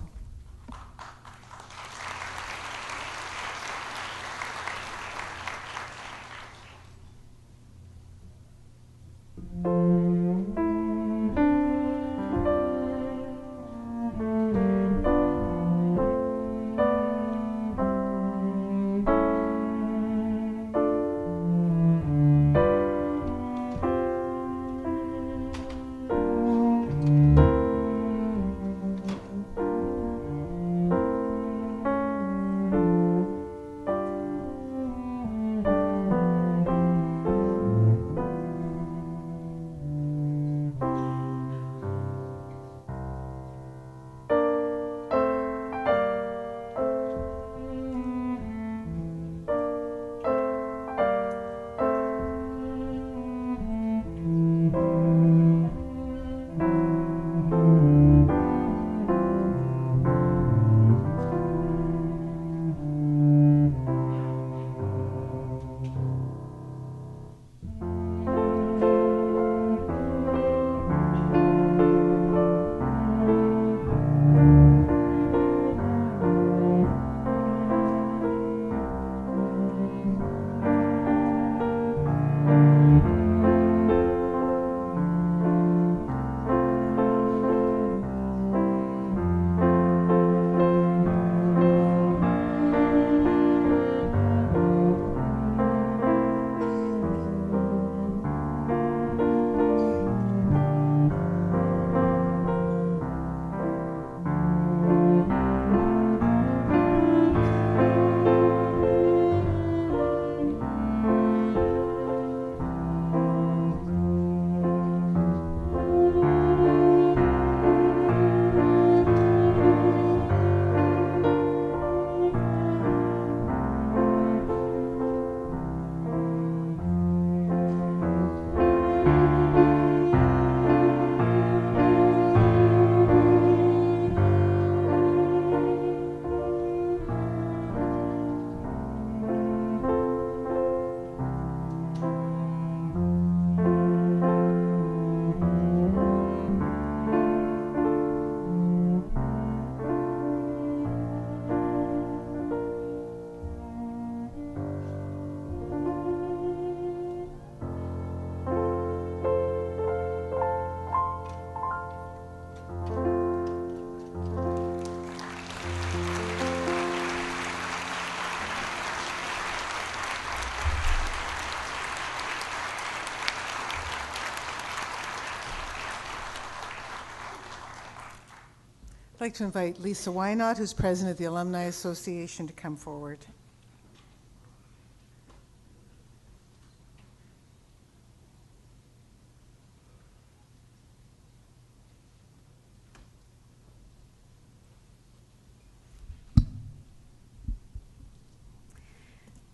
I'd like to invite Lisa Wynot, who's president of the Alumni Association, to come forward.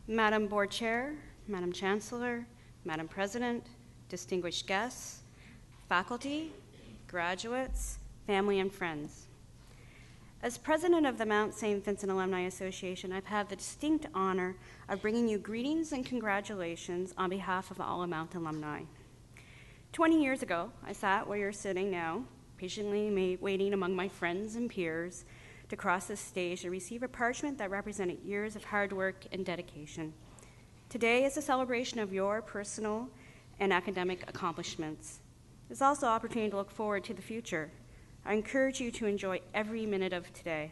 Madam Board Chair, Madam Chancellor, Madam President, distinguished guests, faculty, graduates, family, and friends. As president of the Mount St. Vincent Alumni Association, I've had the distinct honor of bringing you greetings and congratulations on behalf of all Mount alumni. 20 years ago, I sat where you're sitting now, patiently waiting among my friends and peers to cross the stage to receive a parchment that represented years of hard work and dedication. Today is a celebration of your personal and academic accomplishments. It's also an opportunity to look forward to the future. I encourage you to enjoy every minute of today.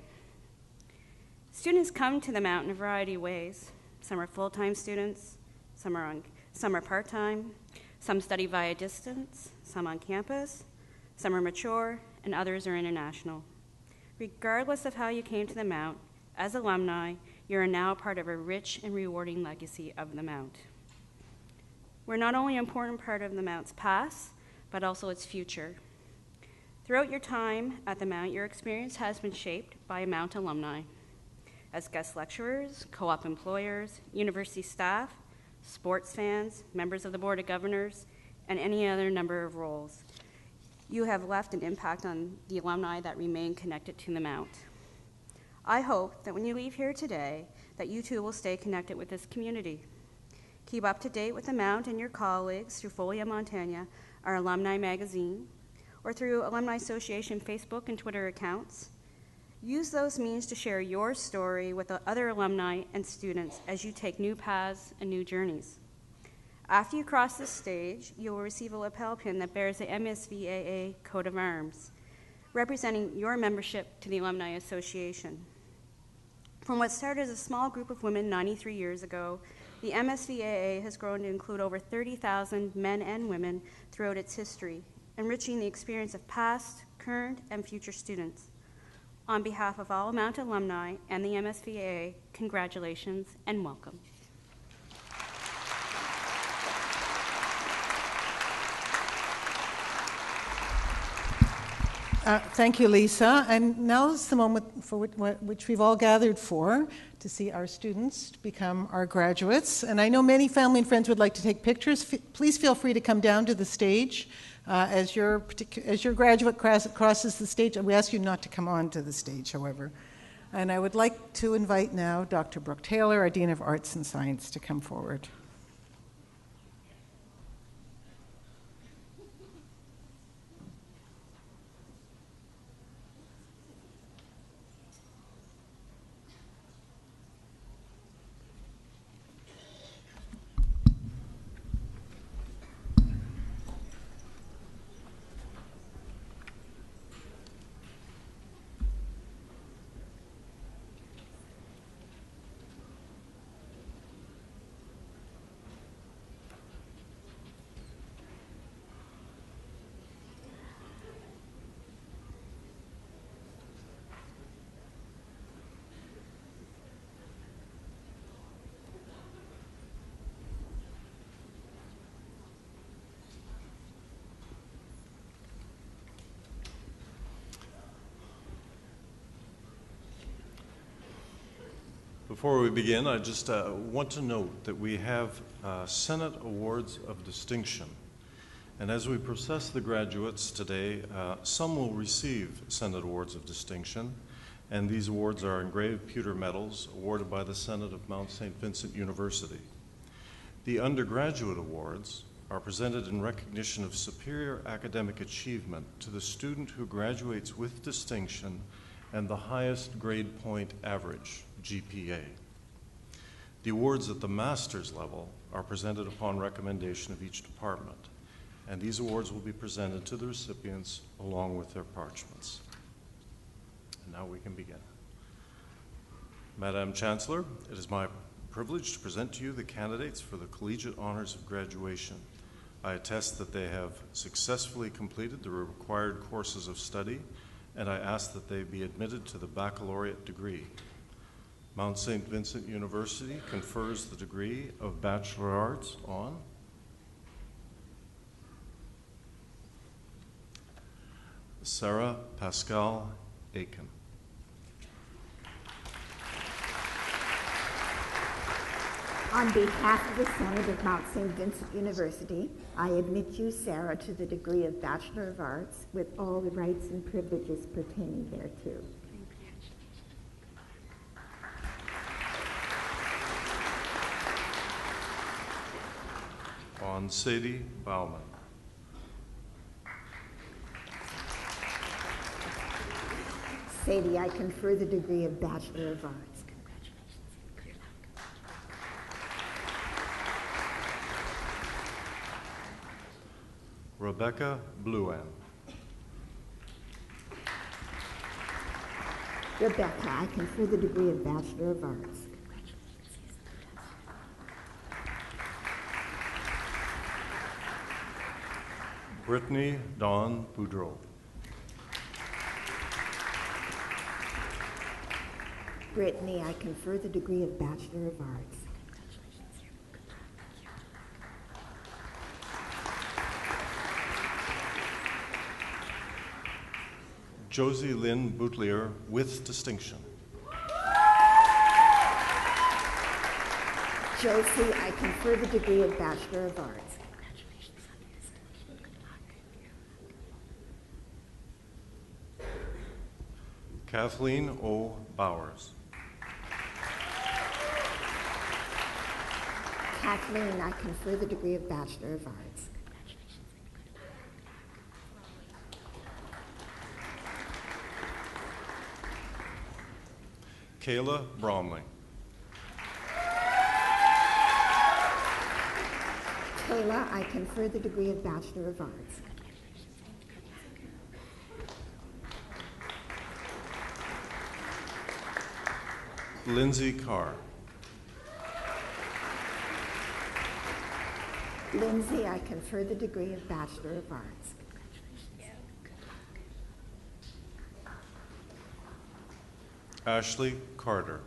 Students come to the Mount in a variety of ways. Some are full-time students, some are part-time, some study via distance, some on campus, some are mature, and others are international. Regardless of how you came to the Mount, as alumni, you are now part of a rich and rewarding legacy of the Mount. We're not only an important part of the Mount's past, but also its future. Throughout your time at the Mount, your experience has been shaped by Mount alumni. As guest lecturers, co-op employers, university staff, sports fans, members of the Board of Governors, and any other number of roles, you have left an impact on the alumni that remain connected to the Mount. I hope that when you leave here today, that you too will stay connected with this community. Keep up to date with the Mount and your colleagues through Folia Montana, our alumni magazine, or through Alumni Association Facebook and Twitter accounts. Use those means to share your story with the other alumni and students as you take new paths and new journeys. After you cross the stage, you will receive a lapel pin that bears the MSVAA coat of arms, representing your membership to the Alumni Association. From what started as a small group of women 93 years ago, the MSVAA has grown to include over 30,000 men and women throughout its history, enriching the experience of past, current, and future students. On behalf of all Mount alumni and the MSVAA, congratulations and welcome. Thank you, Lisa. And now is the moment for which we've all gathered for, to see our students become our graduates. And I know many family and friends would like to take pictures. Please feel free to come down to the stage as your graduate crosses the stage. We ask you not to come onto the stage, however. And I would like to invite now Dr. Brooke Taylor, our Dean of Arts and Science, to come forward. Before we begin, I just want to note that we have Senate Awards of Distinction. And as we process the graduates today, some will receive Senate Awards of Distinction. And these awards are engraved pewter medals awarded by the Senate of Mount St. Vincent University. The undergraduate awards are presented in recognition of superior academic achievement to the student who graduates with distinction and the highest grade point average, GPA. The awards at the master's level are presented upon recommendation of each department, and these awards will be presented to the recipients along with their parchments. And now we can begin. Madam Chancellor, it is my privilege to present to you the candidates for the Collegiate Honors of Graduation. I attest that they have successfully completed the required courses of study, and I ask that they be admitted to the baccalaureate degree. Mount St. Vincent University confers the degree of Bachelor of Arts on Sarah Pascal Aiken. On behalf of the Senate of Mount St. Vincent University, I admit you, Sarah, to the degree of Bachelor of Arts with all the rights and privileges pertaining thereto. on Sadie Bauman. Sadie, I confer the degree of Bachelor of Arts. Rebecca Bluan. Rebecca, I confer the degree of Bachelor of Arts. Brittany Dawn Boudreau. Brittany, I confer the degree of Bachelor of Arts. Josie Lynn Boutlier with distinction. Josie, I confer the degree of Bachelor of Arts. Kathleen O. Bowers. Kathleen, I confer the degree of Bachelor of Arts. Kayla Bromley. Kayla, I confer the degree of Bachelor of Arts. Lindsay Carr. Lindsay, I confer the degree of Bachelor of Arts. Ashley Carter.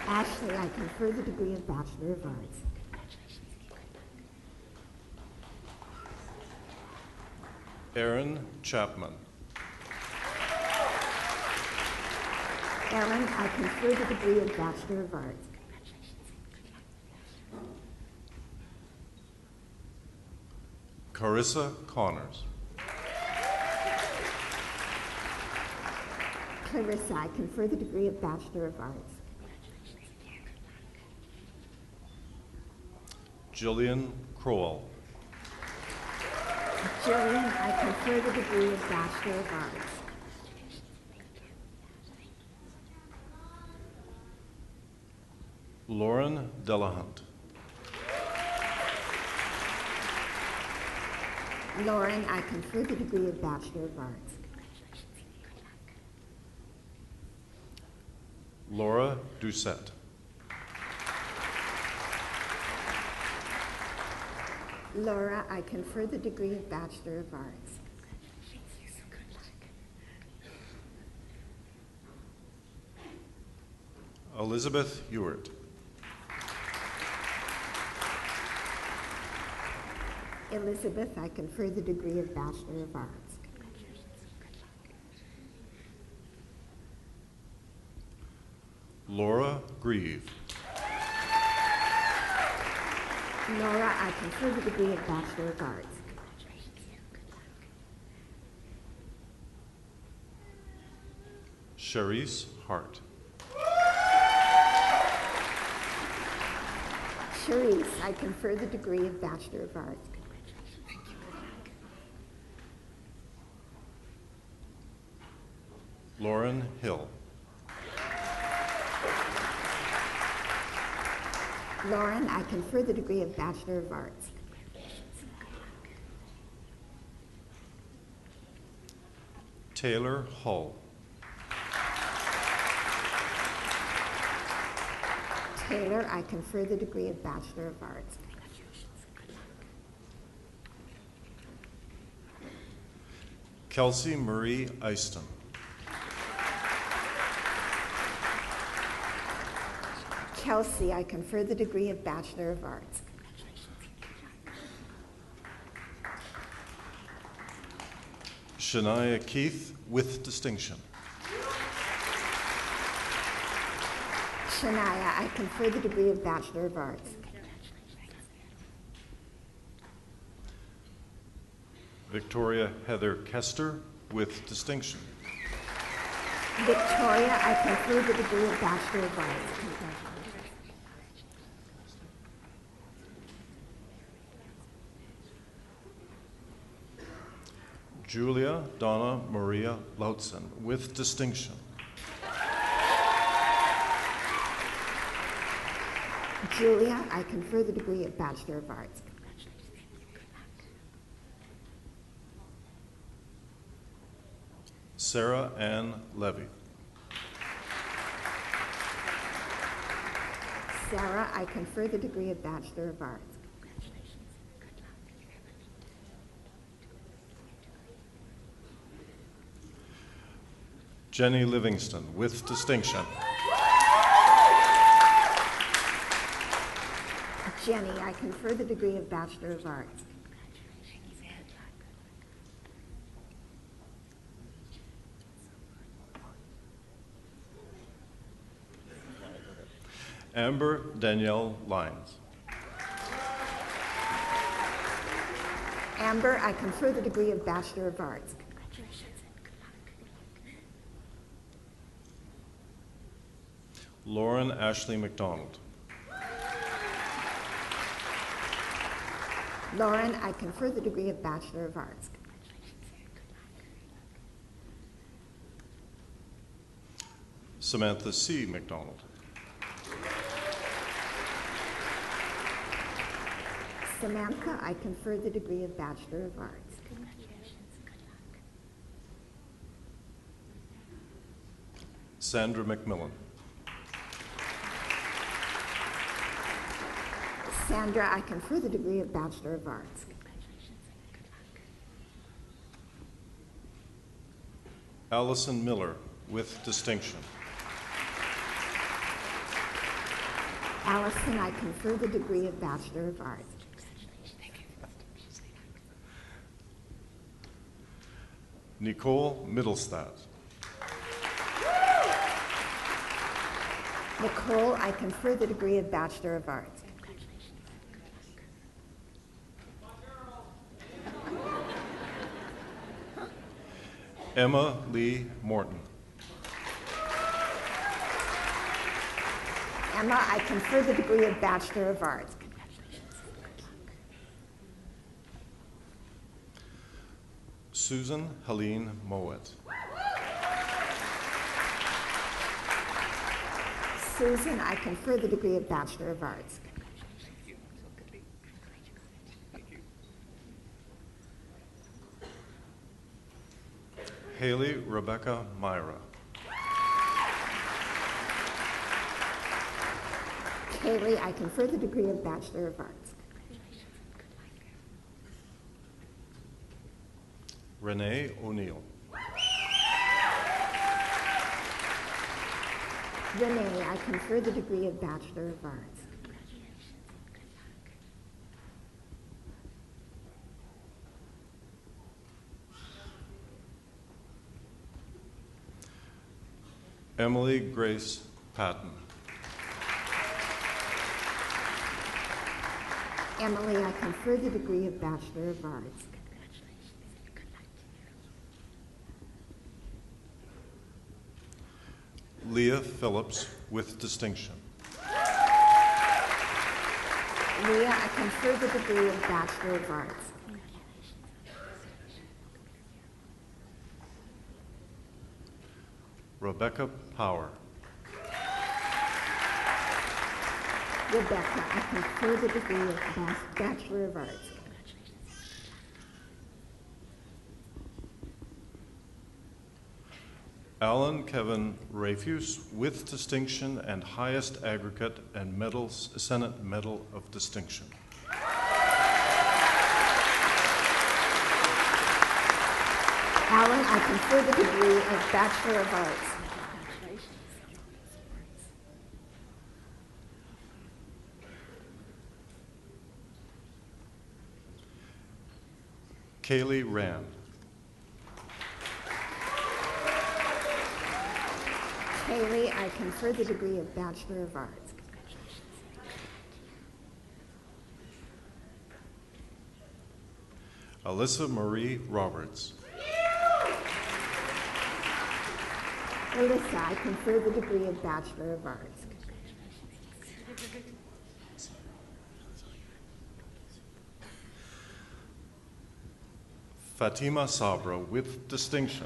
Ashley, I confer the degree of Bachelor of Arts. Erin Chapman. Ellen, I confer the degree of Bachelor of Arts. Carissa Connors. Clarissa, I confer the degree of Bachelor of Arts. Jillian Crowell. Jillian, I confer the degree of Bachelor of Arts. Lauren Delahunt. Lauren, I confer the degree of Bachelor of Arts. Laura Doucette. Laura, I confer the degree of Bachelor of Arts. Elizabeth Ewart. Elizabeth, I confer the degree of Bachelor of Arts. Laura Grieve. Laura, I confer the degree of Bachelor of Arts. Charisse Hart. Charisse, I confer the degree of Bachelor of Arts. Lauren Hill. Lauren, I confer the degree of Bachelor of Arts. Taylor Hull. Taylor, I confer the degree of Bachelor of Arts. Kelsey Marie Eiston. Kelsey, I confer the degree of Bachelor of Arts. Shania Keith with distinction. Shania, I confer the degree of Bachelor of Arts. Victoria Heather Kester with distinction. Victoria, I confer the degree of Bachelor of Arts. Julia Donna Maria Lautzen, with distinction. Julia, I confer the degree of Bachelor of Arts. Sarah Ann Levy. Sarah, I confer the degree of Bachelor of Arts. Jenny Livingston, with distinction. Jenny, I confer the degree of Bachelor of Arts. Amber Danielle Lyons. Amber, I confer the degree of Bachelor of Arts. Lauren Ashley McDonald. Lauren, I confer the degree of Bachelor of Arts. Samantha C. McDonald. Samantha, I confer the degree of Bachelor of Arts. Sandra McMillan. Sandra, I confer the degree of Bachelor of Arts. Allison Miller, with distinction. Allison, I confer the degree of Bachelor of Arts. Nicole Middlestad. Nicole, I confer the degree of Bachelor of Arts. Emma Lee Morton. Emma, I confer the degree of Bachelor of Arts. Susan Helene Moet. Susan, I confer the degree of Bachelor of Arts. Haley Rebecca Myra. Haley, I confer the degree of Bachelor of Arts. Renee O'Neill. Renee, I confer the degree of Bachelor of Arts. Emily Grace Patton. Emily, I confer the degree of Bachelor of Arts. Leah Phillips, with distinction. Leah, I confer the degree of Bachelor of Arts. Rebecca Power. Rebecca, I confer the degree of Bachelor of Arts. Alan Kevin Rafuse, with distinction and highest aggregate and Senate Medal of Distinction. Alan, I confer the degree of Bachelor of Arts. Kaylee Rand. Haley, I confer the degree of Bachelor of Arts. Alyssa Marie Roberts. Alyssa, I confer the degree of Bachelor of Arts. Fatima Sabra with distinction.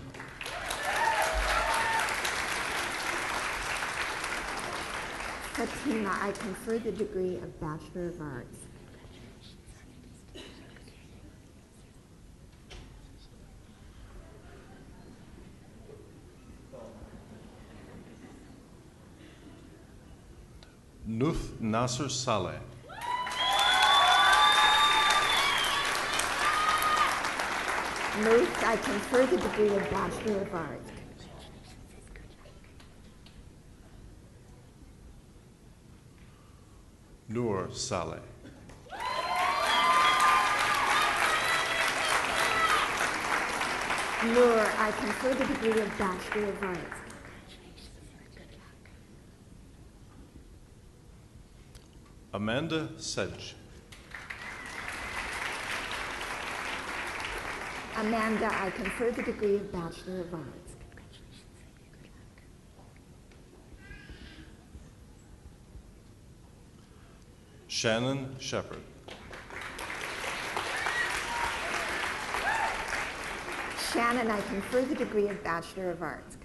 Fatima, I confer the degree of Bachelor of Arts. Nuth Nasser Saleh. Nuth, I confer the degree of Bachelor of Arts. Noor Saleh. Noor, I confer the degree of Bachelor of Arts. Amanda Sedge. Amanda, I confer the degree of Bachelor of Arts. Shannon Shepard. Shannon, I confer the degree of Bachelor of Arts.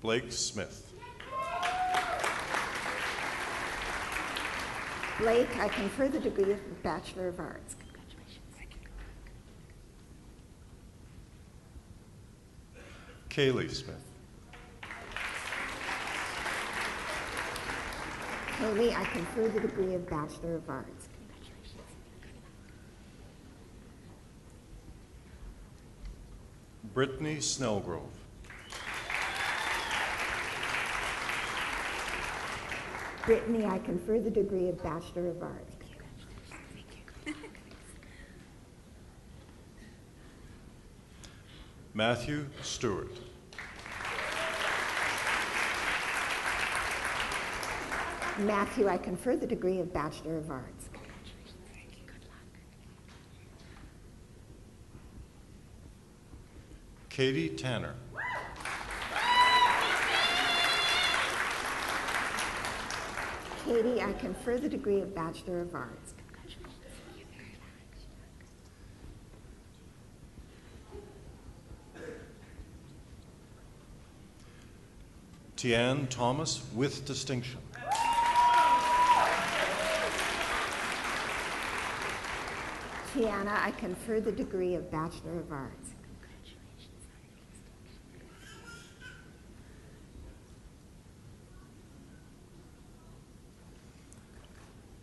Blake Smith. Blake, I confer the degree of Bachelor of Arts. Kaylee Smith. Kaylee, I confer the degree of Bachelor of Arts. Brittany Snellgrove. Brittany, I confer the degree of Bachelor of Arts. Matthew Stewart. Matthew, I confer the degree of Bachelor of Arts. Katie Tanner. Katie, I confer the degree of Bachelor of Arts. Tianne Thomas with distinction. Tiana, I confer the degree of Bachelor of Arts.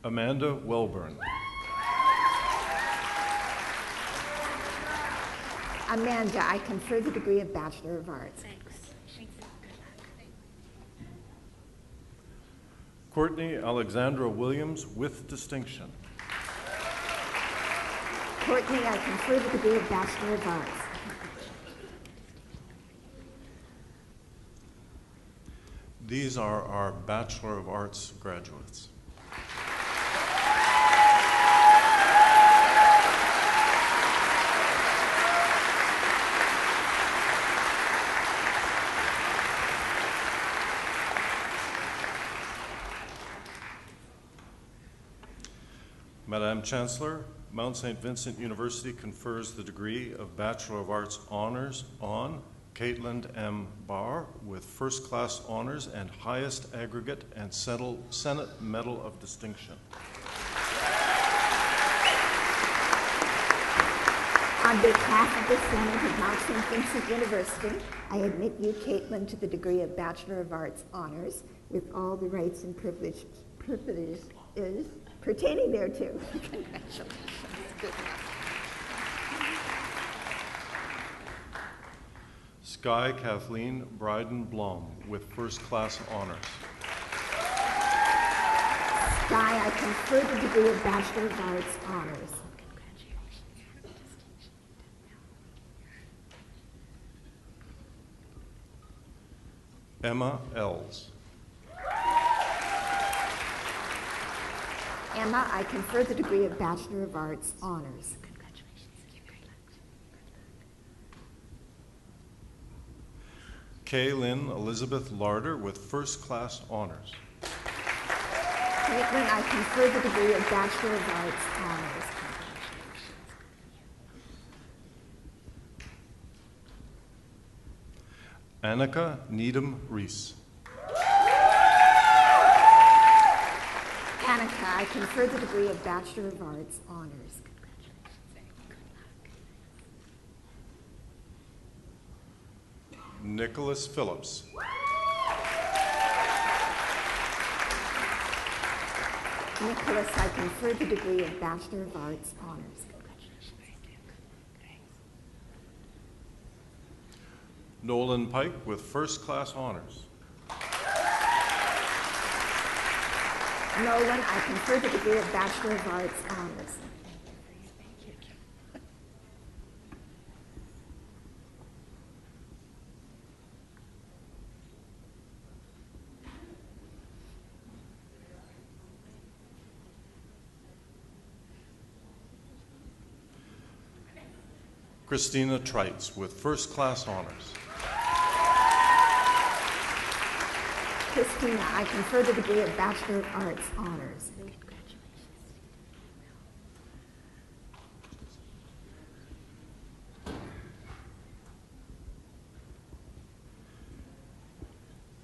Amanda Welburn. Amanda, I confer the degree of Bachelor of Arts. Courtney Alexandra Williams with distinction. Courtney, I confer the degree of Bachelor of Arts. These are our Bachelor of Arts graduates. Madam Chancellor, Mount St. Vincent University confers the degree of Bachelor of Arts Honors on Caitlin M. Barr with first class honors and highest aggregate and Senate Medal of Distinction. On behalf of the Senate of Mount St. Vincent University, I admit you, Caitlin, to the degree of Bachelor of Arts Honors with all the rights and privileges pertaining thereto. Congratulations. Good enough. Sky Kathleen Bryden Blom with first class honors. Sky, I confer the degree of Bachelor of Arts Honors. Emma Els. Emma, I confer the degree of Bachelor of Arts Honors. Kay Lynn Elizabeth Larder with first class honors. Caitlin, I confer the degree of Bachelor of Arts Honors. Annika Needham Reese. Annika, I confer the degree of Bachelor of Arts Honors. Nicholas Phillips. Nicholas, I confer the degree of Bachelor of Arts Honors. Nolan Pike with first class honors. Nolan, I confer the degree of Bachelor of Arts Honors. Christina Trites with first class honors. Christina, I confer the degree of Bachelor of Arts Honors.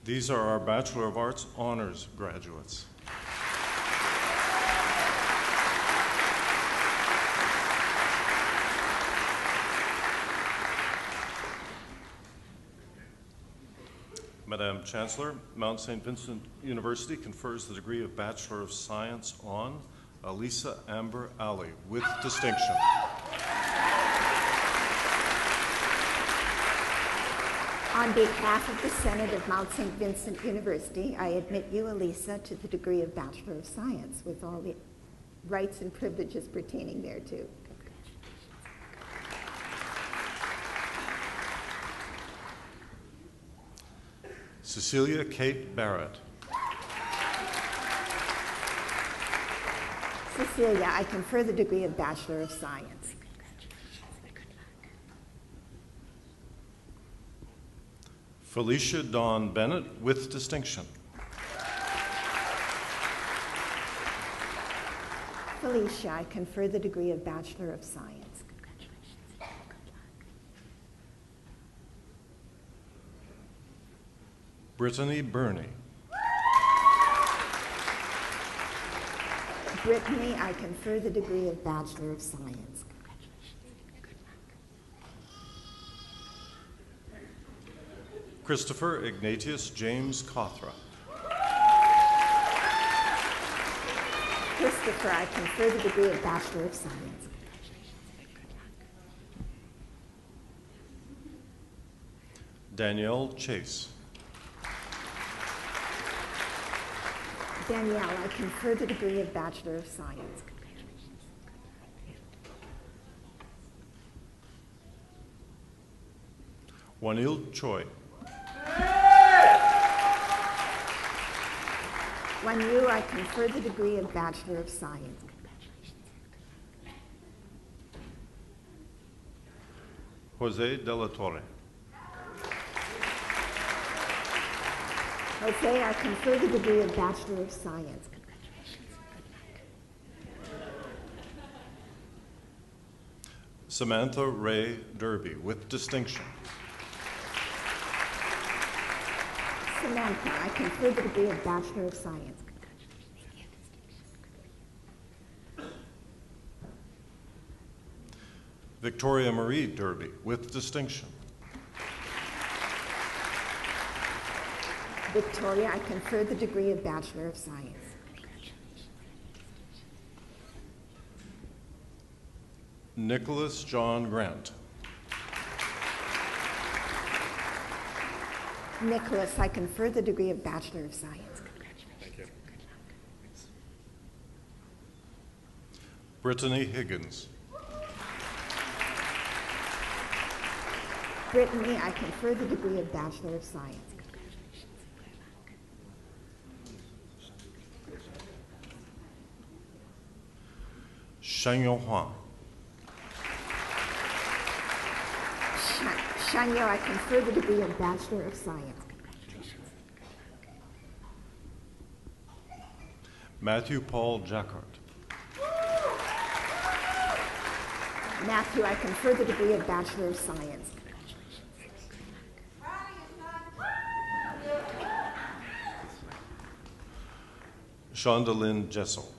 These are our Bachelor of Arts honors graduates. Madam Chancellor, Mount St. Vincent University confers the degree of Bachelor of Science on Elisa Amber Alley with distinction. On behalf of the Senate of Mount St. Vincent University, I admit you, Elisa, to the degree of Bachelor of Science with all the rights and privileges pertaining thereto. Cecilia Kate Barrett. Cecilia, I confer the degree of Bachelor of Science. Felicia Dawn Bennett with distinction. Felicia, I confer the degree of Bachelor of Science. Brittany Burney. Brittany, I confer the degree of Bachelor of Science. Christopher Ignatius James Cothra. Christopher, I confer the degree of Bachelor of Science. Danielle Chase. Danielle, I confer the degree of Bachelor of Science. Wanil Choi. When you, I confer the degree of Bachelor of Science. Jose de la Torre. Jose, I confer the degree of Bachelor of Science. Samantha Ray Derby with distinction. Samantha, I confer the degree of Bachelor of Science. Victoria Marie Derby with distinction. Victoria, I confer the degree of Bachelor of Science. Nicholas John Grant. Nicholas, I confer the degree of Bachelor of Science. Thank you. Brittany Higgins. Brittany, I confer the degree of Bachelor of Science. Shangyo Huang. Shanya, I confer the degree of Bachelor of Science. Matthew Paul Jacquard. Matthew, I confer the degree of Bachelor of Science. Shondalyn Jessel.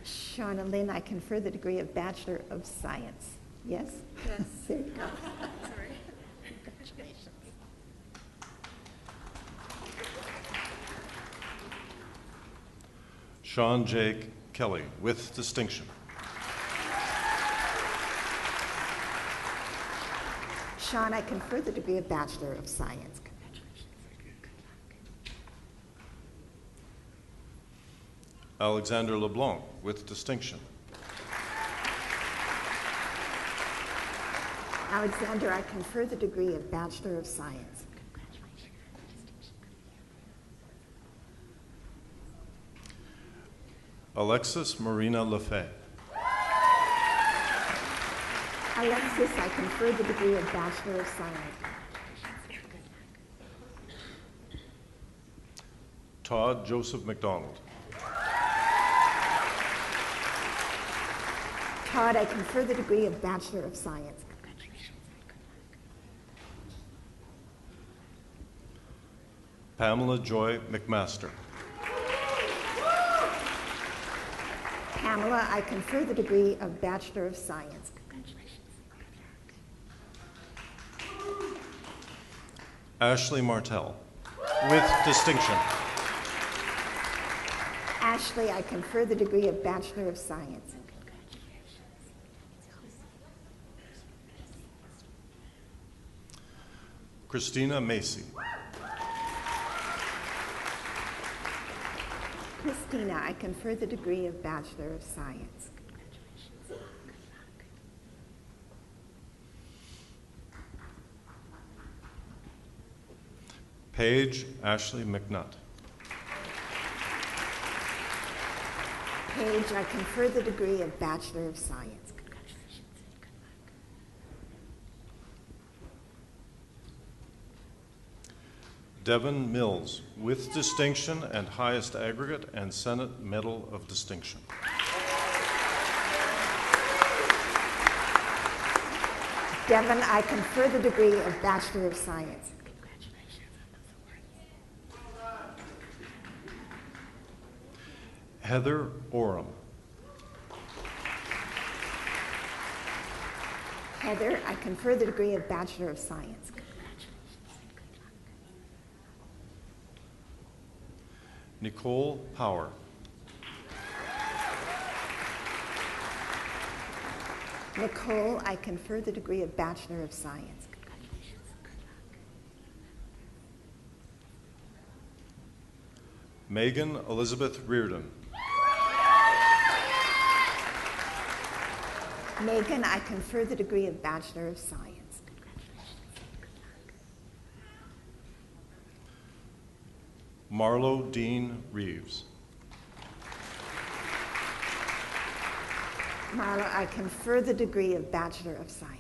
Shauna Lynn, I confer the degree of Bachelor of Science. Yes? Yes. There you go. Sorry. Congratulations. Sean Jake Kelly, with distinction. Sean, I confer the degree of Bachelor of Science. Alexander LeBlanc, with distinction. Alexander, I confer the degree of Bachelor of Science. Alexis Marina Lefay. Alexis, I confer the degree of Bachelor of Science. Todd Joseph McDonald. Todd, I confer the degree of Bachelor of Science. Pamela Joy McMaster. Pamela, I confer the degree of Bachelor of Science. Ashley Martell, with distinction. Ashley, I confer the degree of Bachelor of Science. Christina Macy. Christina, I confer the degree of Bachelor of Science. Paige Ashley McNutt. Paige, I confer the degree of Bachelor of Science. Devin Mills, with distinction and highest aggregate and Senate Medal of Distinction. Devin, I confer the degree of Bachelor of Science. Heather Oram. Heather, I confer the degree of Bachelor of Science. Nicole Power. Nicole, I confer the degree of Bachelor of Science. Megan Elizabeth Reardon. Megan, I confer the degree of Bachelor of Science. Marlo Dean Reeves. Marla, I confer the degree of Bachelor of Science.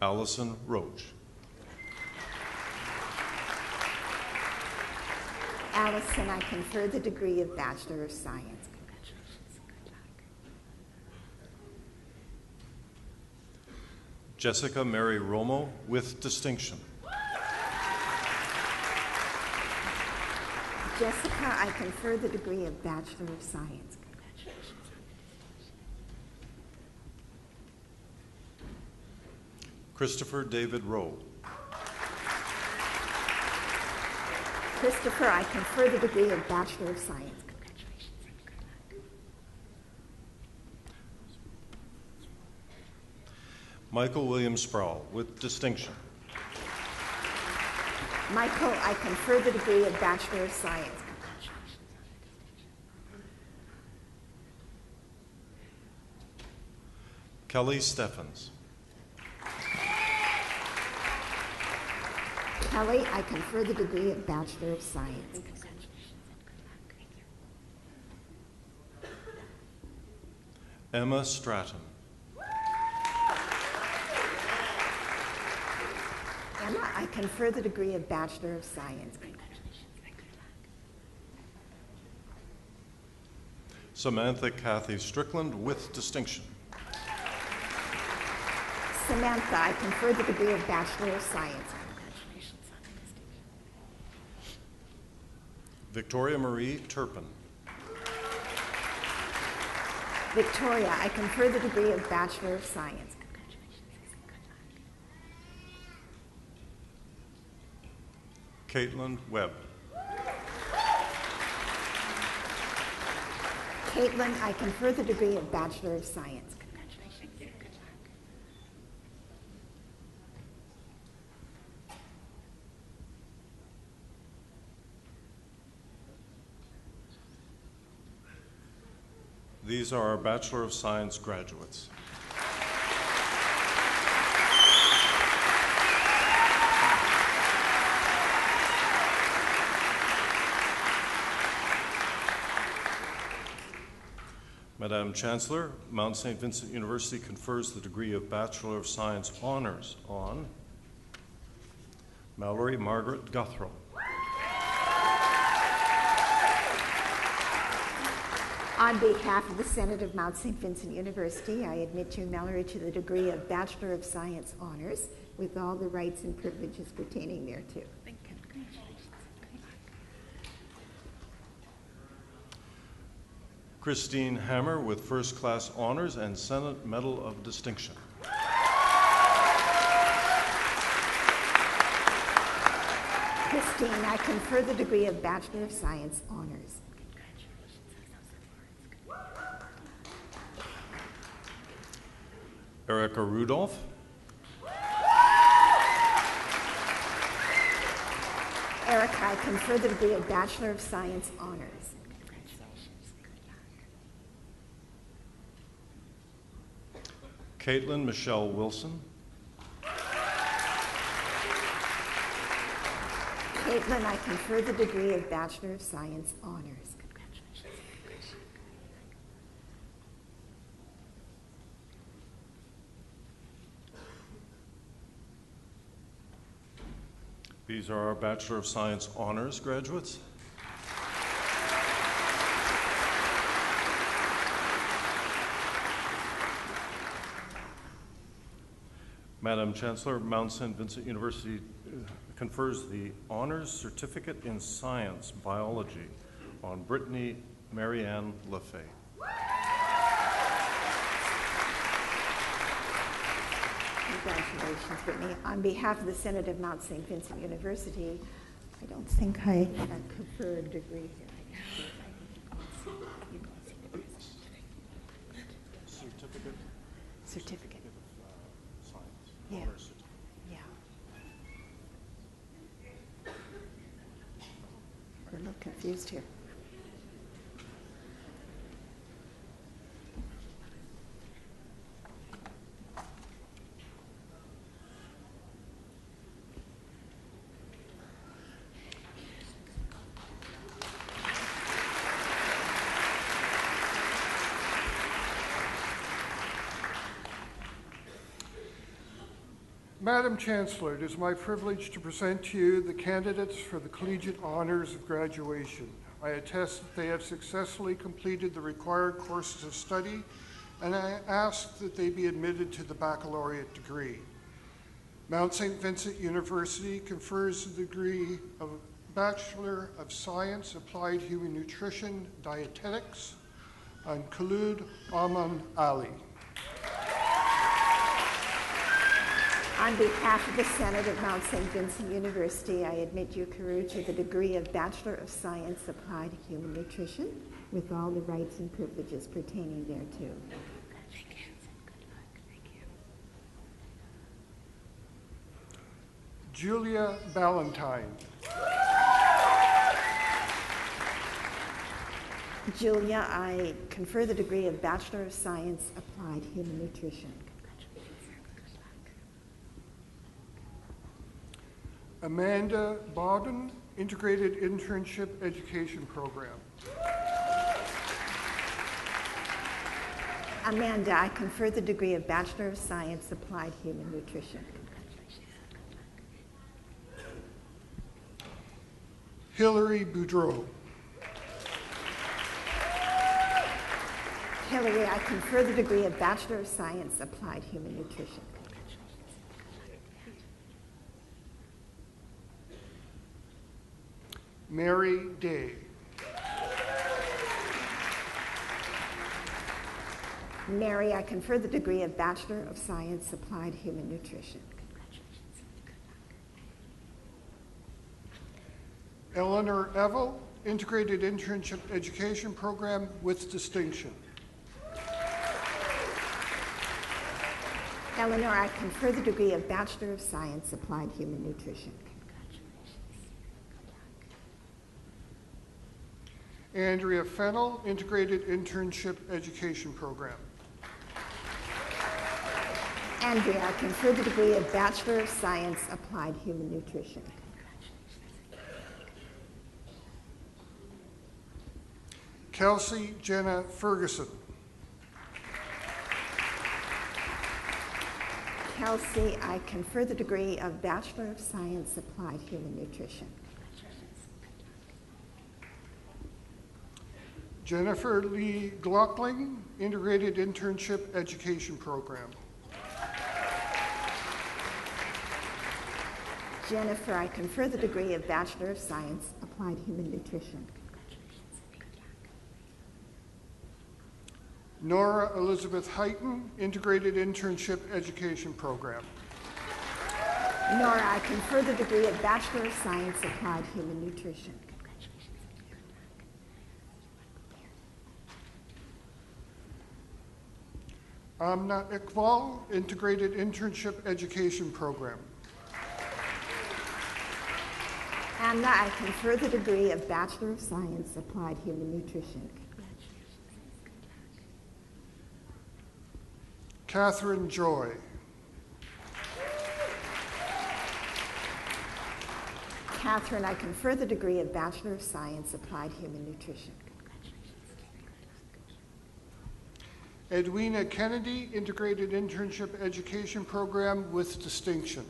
Allison Roach. Allison, I confer the degree of Bachelor of Science. Jessica Mary Romo, with distinction. Jessica, I confer the degree of Bachelor of Science. Christopher David Rowe. Christopher, I confer the degree of Bachelor of Science. Michael William Sproul, with distinction. Michael, I confer the degree of Bachelor of Science. Kelly Steffens. Kelly, I confer the degree of Bachelor of Science. Emma Stratton. Emma, I confer the degree of Bachelor of Science. Samantha Kathy Strickland with distinction. Samantha, I confer the degree of Bachelor of Science. Victoria Marie Turpin. Victoria, I confer the degree of Bachelor of Science. Caitlin Webb. Caitlin, I confer the degree of Bachelor of Science. These are our Bachelor of Science graduates. Madam Chancellor, Mount St. Vincent University confers the degree of Bachelor of Science Honors on Mallory Margaret Guthrow. On behalf of the Senate of Mount St. Vincent University, I admit you, Mallory, to the degree of Bachelor of Science Honors with all the rights and privileges pertaining thereto. Thank you. Christine Hammer with First Class Honors and Senate Medal of Distinction. Christine, I confer the degree of Bachelor of Science Honors. Erica Rudolph. Erica, I confer the degree of Bachelor of Science Honors. Caitlin Michelle Wilson. Caitlin, I confer the degree of Bachelor of Science Honors. These are our Bachelor of Science Honors graduates. Madam Chancellor, Mount St. Vincent University confers the Honors Certificate in Science Biology on Brittany Marianne LaFay. Congratulations, Brittany. On behalf of the Senate of Mount St. Vincent University, I don't think I confer a degree here. Certificate. Science. Yeah. Honors certificate. Yeah. We're a little confused here. Madam Chancellor, it is my privilege to present to you the candidates for the Collegiate Honors of Graduation. I attest that they have successfully completed the required courses of study, and I ask that they be admitted to the baccalaureate degree. Mount St. Vincent University confers the degree of Bachelor of Science, Applied Human Nutrition, Dietetics on Khulud Aman Ali. On behalf of the Senate of Mount St. Vincent University, I admit you, Karu, to the degree of Bachelor of Science, Applied Human Nutrition, with all the rights and privileges pertaining thereto. Thank you. Good luck. Thank you. Julia Ballantyne. Julia, I confer the degree of Bachelor of Science, Applied Human Nutrition. Amanda Bowden, Integrated Internship Education Program. Amanda, I confer the degree of Bachelor of Science, Applied Human Nutrition. Hilary Boudreau. Hillary, I confer the degree of Bachelor of Science, Applied Human Nutrition. Mary Day. Mary, I confer the degree of Bachelor of Science, Applied Human Nutrition. Eleanor Evel, Integrated Internship Education Program with distinction. Eleanor, I confer the degree of Bachelor of Science, Applied Human Nutrition. Andrea Fennell, Integrated Internship Education Program. Andrea, I confer the degree of Bachelor of Science, Applied Human Nutrition. Kelsey Jenna Ferguson. Kelsey, I confer the degree of Bachelor of Science, Applied Human Nutrition. Jennifer Lee Glockling, Integrated Internship Education Program. Jennifer, I confer the degree of Bachelor of Science, Applied Human Nutrition. Nora Elizabeth Heighton, Integrated Internship Education Program. Nora, I confer the degree of Bachelor of Science, Applied Human Nutrition. Amna Iqbal, Integrated Internship Education Program. Amna, I confer the degree of Bachelor of Science, Applied Human Nutrition. Catherine Joy. Catherine, I confer the degree of Bachelor of Science, Applied Human Nutrition. Edwina Kennedy, Integrated Internship Education Program with distinction.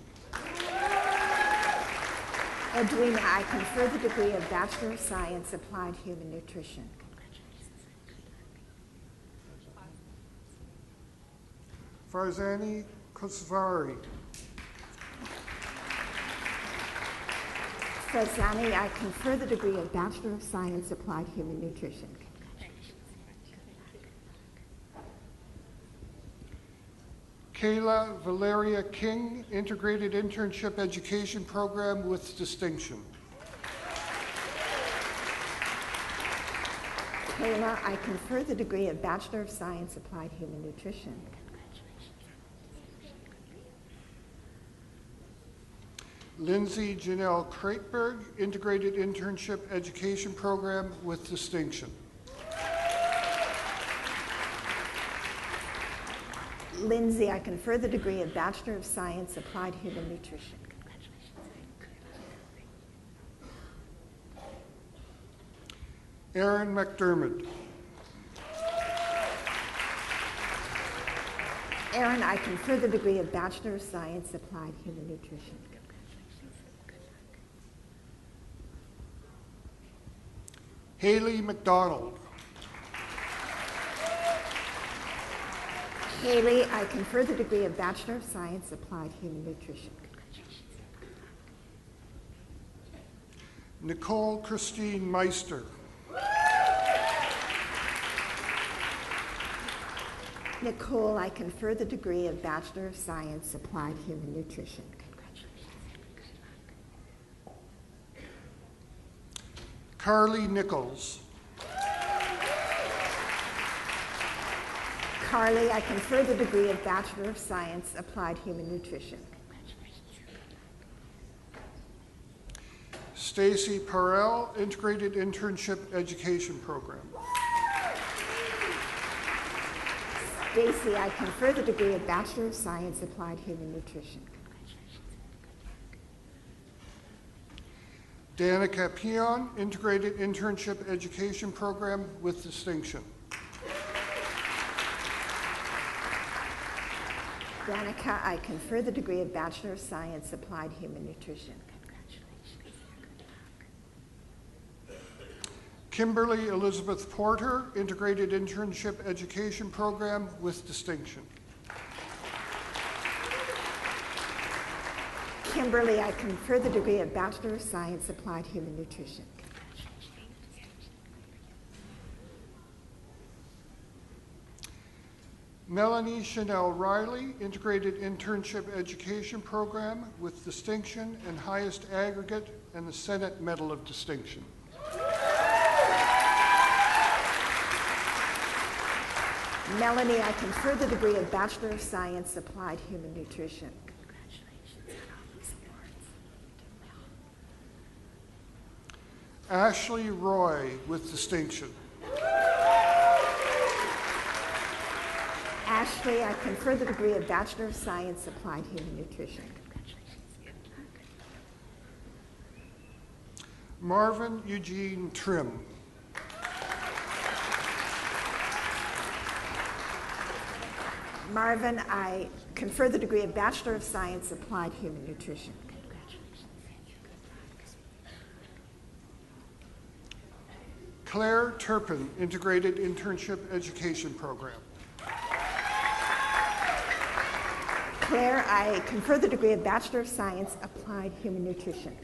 Edwina, I confer the degree of Bachelor of Science, Applied Human Nutrition. Farzani Kosvari. Farzani, I confer the degree of Bachelor of Science, Applied Human Nutrition. Kayla Valeria King, Integrated Internship Education Program with distinction. Kayla, I confer the degree of Bachelor of Science, Applied Human Nutrition. Lindsay Janelle Kreitberg, Integrated Internship Education Program with distinction. Lindsay, I confer the degree of Bachelor of Science, Applied Human Nutrition. Erin McDermott. Erin, I confer the degree of Bachelor of Science, Applied Human Nutrition. Haley McDonald. Haley, I confer the degree of Bachelor of Science, Applied Human Nutrition. Nicole Christine Meister. Nicole, I confer the degree of Bachelor of Science, Applied Human Nutrition. Carly Nichols. Carly, I confer the degree of Bachelor of Science, Applied Human Nutrition. Stacy Parrell, Integrated Internship Education Program. Stacy, I confer the degree of Bachelor of Science, Applied Human Nutrition. Danica Peon, Integrated Internship Education Program with distinction. Danica, I confer the degree of Bachelor of Science, Applied Human Nutrition. Kimberly Elizabeth Porter, Integrated Internship Education Program with distinction. Kimberly, I confer the degree of Bachelor of Science, Applied Human Nutrition. Melanie Chanel Riley, Integrated Internship Education Program with distinction and highest aggregate and the Senate Medal of Distinction. Melanie, I confer the degree of Bachelor of Science, Applied Human Nutrition. Ashley Roy with distinction. Ashley, I confer the degree of Bachelor of Science, Applied Human Nutrition. Marvin Eugene Trim. Marvin, I confer the degree of Bachelor of Science, Applied Human Nutrition. Claire Turpin, Integrated Internship Education Program. Claire, I confer the degree of Bachelor of Science, Applied Human Nutrition.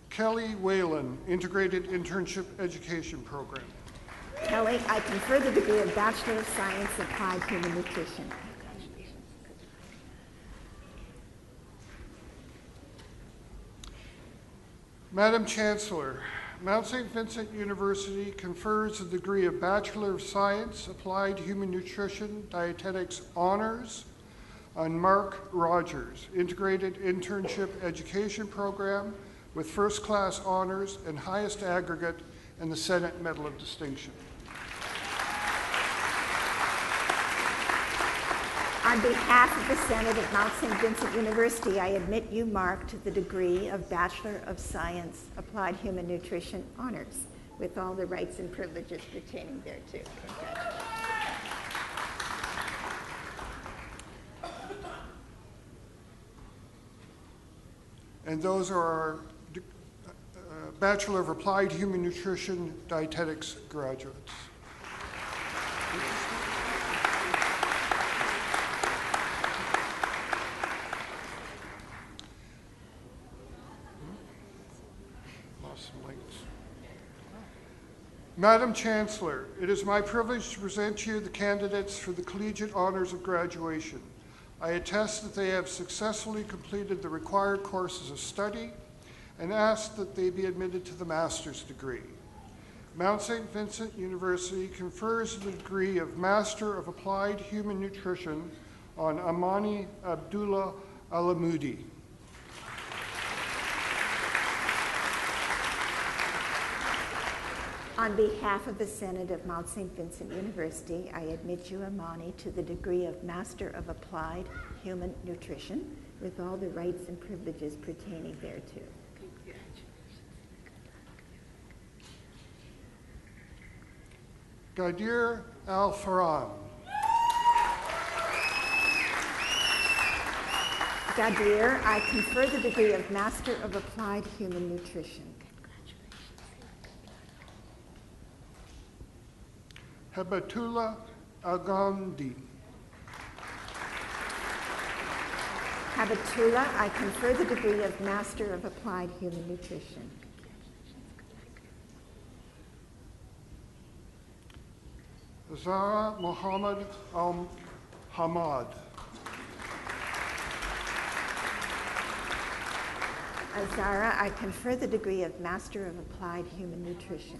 Kelly Whalen, Integrated Internship Education Program. Kelly, I confer the degree of Bachelor of Science, Applied Human Nutrition. Madam Chancellor, Mount St. Vincent University confers the degree of Bachelor of Science, Applied Human Nutrition, Dietetics Honors on Mark Rogers, Integrated Internship Education Program with first class honors and highest aggregate and the Senate Medal of Distinction. On behalf of the Senate of Mount St. Vincent University, I admit you, Mark, to the degree of Bachelor of Science, Applied Human Nutrition Honors, with all the rights and privileges pertaining thereto. Congratulations. And those are our Bachelor of Applied Human Nutrition Dietetics graduates. Madam Chancellor, it is my privilege to present to you the candidates for the Collegiate Honors of Graduation. I attest that they have successfully completed the required courses of study and ask that they be admitted to the master's degree. Mount St. Vincent University confers the degree of Master of Applied Human Nutrition on Amani Abdullah Alamoudi. On behalf of the Senate of Mount St. Vincent University, I admit you, Amani, to the degree of Master of Applied Human Nutrition with all the rights and privileges pertaining thereto. Gadir Al-Farhan. Gadir, I confer the degree of Master of Applied Human Nutrition. Habatullah Agandi. Habatullah, I confer the degree of Master of Applied Human Nutrition. Zara Muhammad Al-Hamad. Zara, I confer the degree of Master of Applied Human Nutrition.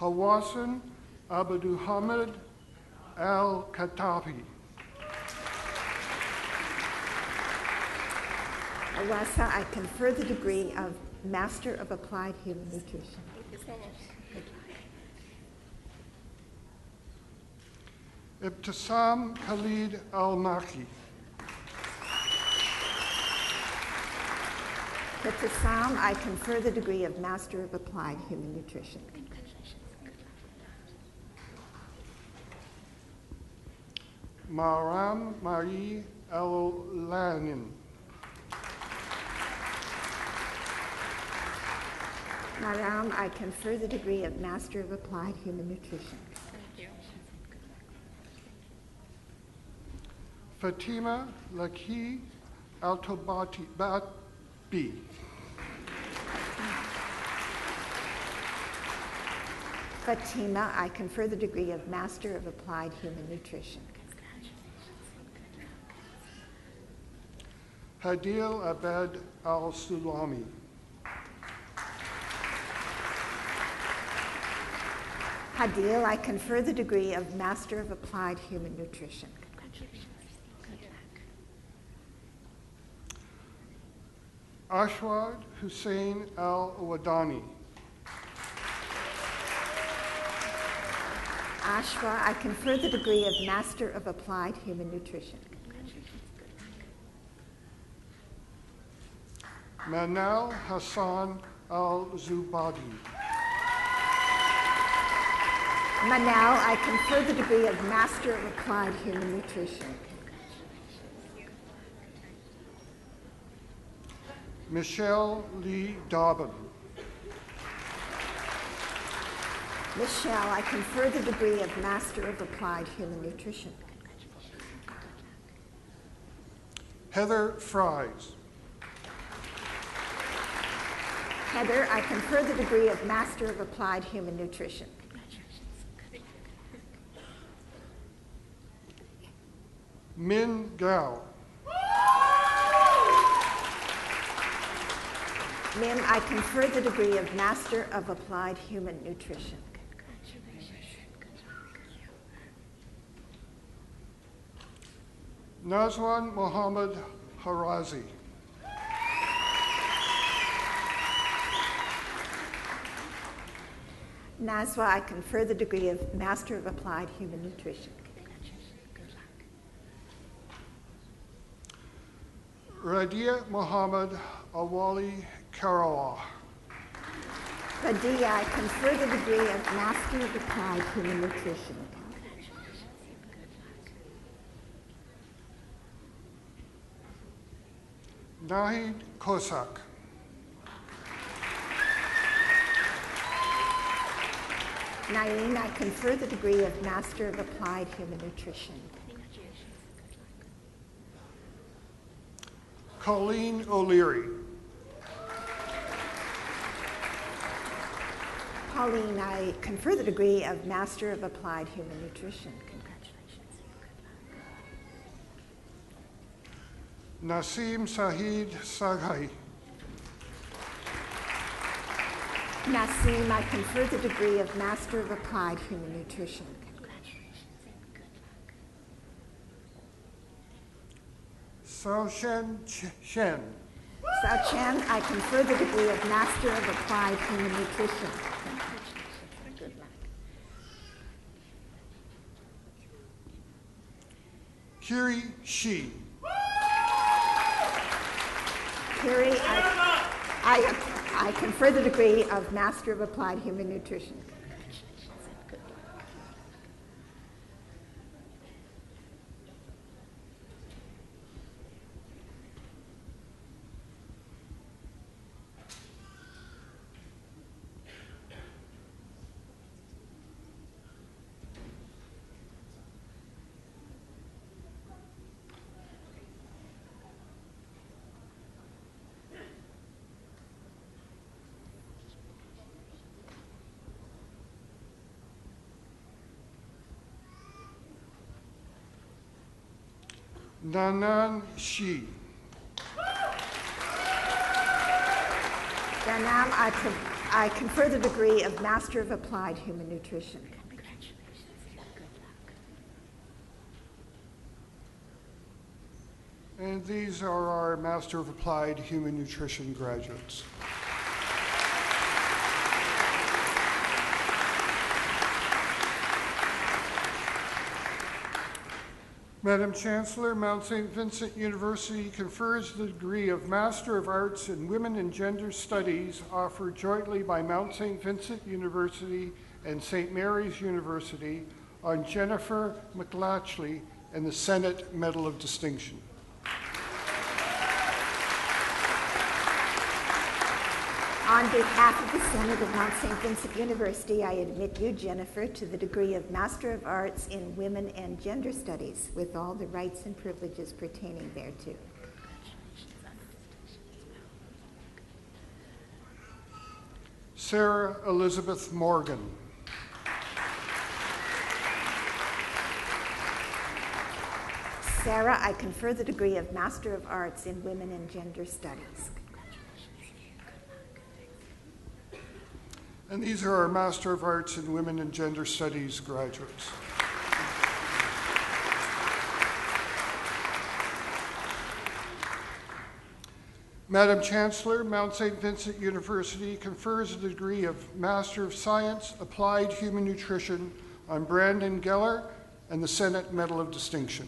Hawasan Abaduhamid Al-Katabi. Awasa, I confer the degree of Master of Applied Human Nutrition. Ibtisam Khalid Al-Maki. Ibtisam, I confer the degree of Master of Applied Human Nutrition. Maram Marie Alolanin. Madam, I confer the degree of Master of Applied Human Nutrition. Fatima Laki Altobati. Fatima, I confer the degree of Master of Applied Human Nutrition. Hadil Abed Al-Sulami. Hadil, I confer the degree of Master of Applied Human Nutrition. Ashwad Hussein Al-Wadani. Ashwa, I confer the degree of Master of Applied Human Nutrition. Manal Hassan Al-Zubadi. Manal, I confer the degree of Master of Applied Human Nutrition. Michelle Lee Dobbin. Michelle, I confer the degree of Master of Applied Human Nutrition. Heather Fries. Heather, I confer the degree of Master of Applied Human Nutrition. Min Gao. Min, I confer the degree of Master of Applied Human Nutrition. Nazwan Mohammed Harazi. Nazwa, I confer the degree of Master of Applied Human Nutrition. Radia Mohammed Awali Karawa. Radia, I confer the degree of Master of Applied Human Nutrition. Nahid Kosak. Naeem, I confer the degree of Master of Applied Human Nutrition. Colleen O'Leary. Pauline, I confer the degree of Master of Applied Human Nutrition. Nasim Sahid Saghai. Nasim, I confer the degree of Master of Applied Human Nutrition. Sao Shen Shen. Sao Chen, I confer the degree of Master of Applied Human Nutrition. Kiri Shi. Kiri, I confer the degree of Master of Applied Human Nutrition. Nanan Shi. Danam, I confer the degree of Master of Applied Human Nutrition. And these are our Master of Applied Human Nutrition graduates. Madam Chancellor, Mount St. Vincent University confers the degree of Master of Arts in Women and Gender Studies offered jointly by Mount St. Vincent University and St. Mary's University on Jennifer McLatchley and the Senate Medal of Distinction. On behalf of the Senate of Mount St. Vincent University, I admit you, Jennifer, to the degree of Master of Arts in Women and Gender Studies, with all the rights and privileges pertaining thereto. Sarah Elizabeth Morgan. Sarah, I confer the degree of Master of Arts in Women and Gender Studies. And these are our Master of Arts in Women and Gender Studies graduates. Madam Chancellor, Mount St. Vincent University confers the degree of Master of Science, Applied Human Nutrition on Brandon Geller and the Senate Medal of Distinction.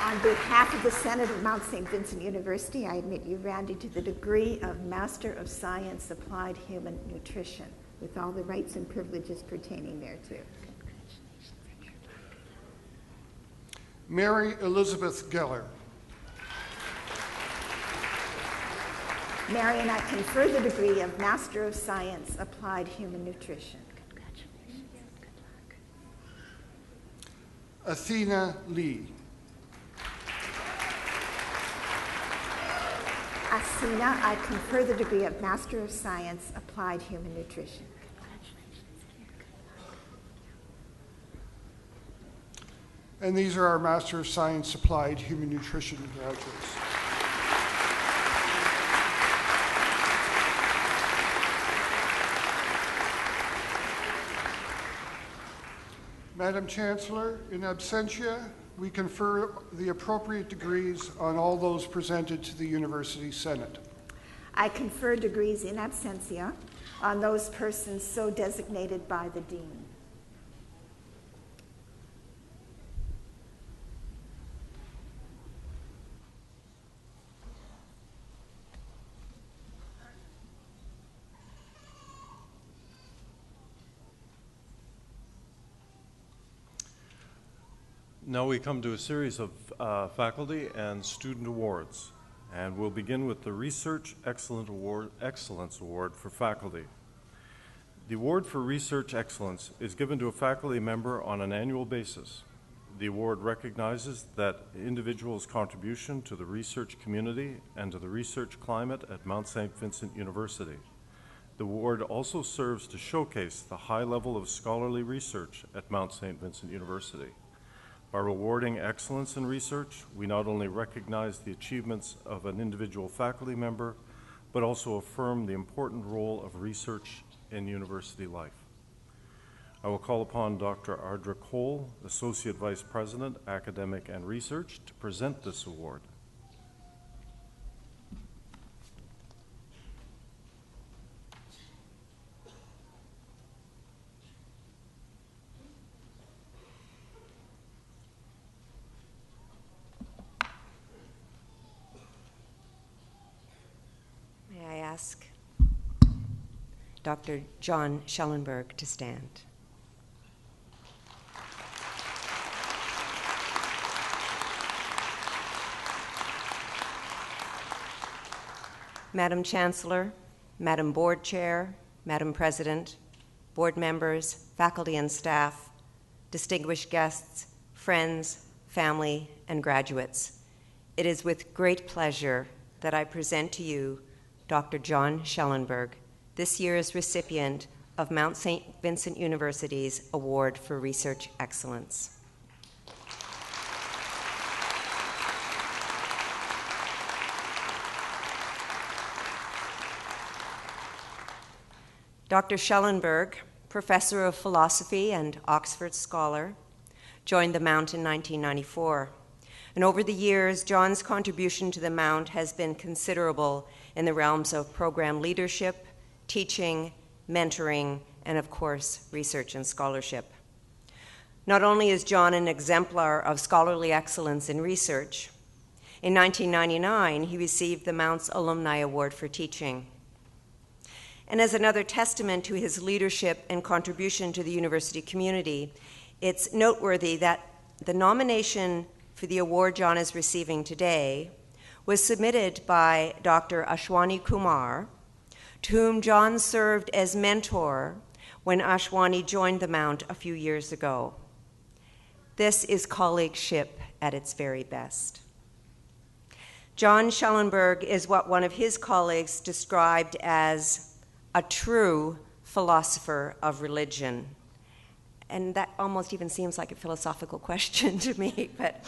On behalf of the Senate of Mount St. Vincent University, I admit you, Randy, to the degree of Master of Science, Applied Human Nutrition, with all the rights and privileges pertaining thereto. Mary Elizabeth Geller. Marion, I confer the degree of Master of Science, Applied Human Nutrition. Athena Lee. Asina, I confer the degree of Master of Science, Applied Human Nutrition. And these are our Master of Science, Applied Human Nutrition graduates. Madam Chancellor, in absentia, we confer the appropriate degrees on all those presented to the University Senate. I confer degrees in absentia on those persons so designated by the Dean. Now we come to a series of faculty and student awards, and we'll begin with the Research Excellence Award for faculty. The award for Research Excellence is given to a faculty member on an annual basis. The award recognizes that individual's contribution to the research community and to the research climate at Mount St. Vincent University. The award also serves to showcase the high level of scholarly research at Mount St. Vincent University. By rewarding excellence in research, we not only recognize the achievements of an individual faculty member, but also affirm the important role of research in university life. I will call upon Dr. Ardra Cole, Associate Vice President, Academic and Research, to present this award. Ask Dr. John Schellenberg to stand. Madam Chancellor, Madam Board Chair, Madam President, board members, faculty and staff, distinguished guests, friends, family, and graduates, it is with great pleasure that I present to you Dr. John Schellenberg, this year's recipient of Mount St. Vincent University's Award for Research Excellence. Dr. Schellenberg, professor of philosophy and Oxford scholar, joined the Mount in 1994. And over the years, John's contribution to the Mount has been considerable in the realms of program leadership, teaching, mentoring, and of course, research and scholarship. Not only is John an exemplar of scholarly excellence in research, in 1999, he received the Mount's Alumni Award for Teaching. And as another testament to his leadership and contribution to the university community, it's noteworthy that the nomination for the award John is receiving today was submitted by Dr. Ashwani Kumar, to whom John served as mentor when Ashwani joined the Mount a few years ago. This is colleagueship at its very best. John Schellenberg is what one of his colleagues described as a true philosopher of religion. And that almost even seems like a philosophical question to me. But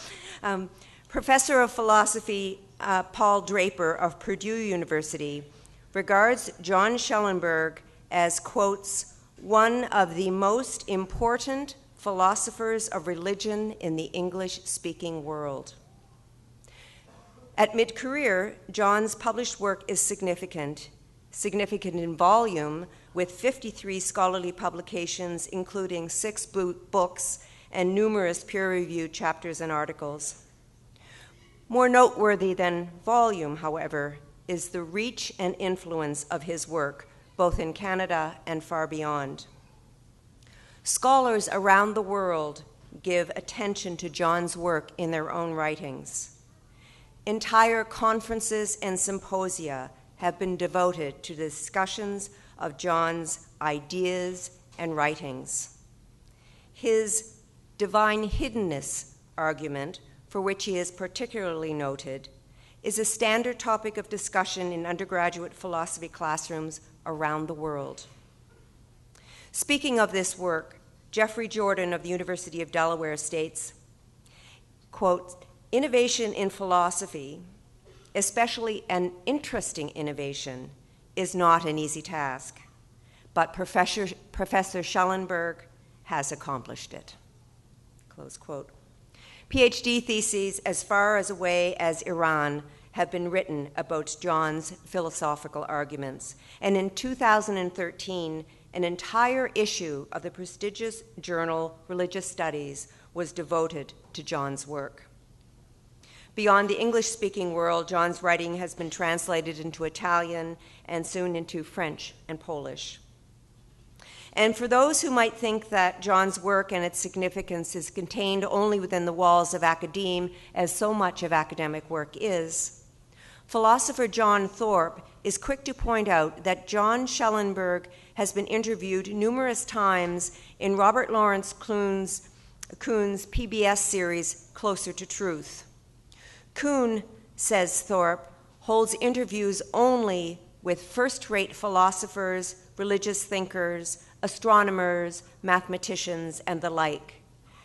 Professor of Philosophy Paul Draper of Purdue University regards John Schellenberg as, quotes, one of the most important philosophers of religion in the English-speaking world. At mid-career, John's published work is significant in volume, with 53 scholarly publications, including 6 books and numerous peer-reviewed chapters and articles. More noteworthy than volume, however, is the reach and influence of his work, both in Canada and far beyond. Scholars around the world give attention to John's work in their own writings. Entire conferences and symposia have been devoted to discussions of John's ideas and writings. His divine hiddenness argument, for which he is particularly noted, is a standard topic of discussion in undergraduate philosophy classrooms around the world. Speaking of this work, Jeffrey Jordan of the University of Delaware states, quote, innovation in philosophy, especially an interesting innovation, is not an easy task, but Professor Schellenberg has accomplished it, close quote. PhD theses as far away as Iran have been written about John's philosophical arguments, and in 2013, an entire issue of the prestigious journal Religious Studies was devoted to John's work. Beyond the English-speaking world, John's writing has been translated into Italian and soon into French and Polish. And for those who might think that John's work and its significance is contained only within the walls of academe, as so much of academic work is, philosopher John Thorpe is quick to point out that John Schellenberg has been interviewed numerous times in Robert Lawrence Kuhn's PBS series, Closer to Truth. Kuhn, says Thorpe, holds interviews only with first-rate philosophers, religious thinkers, astronomers, mathematicians, and the like,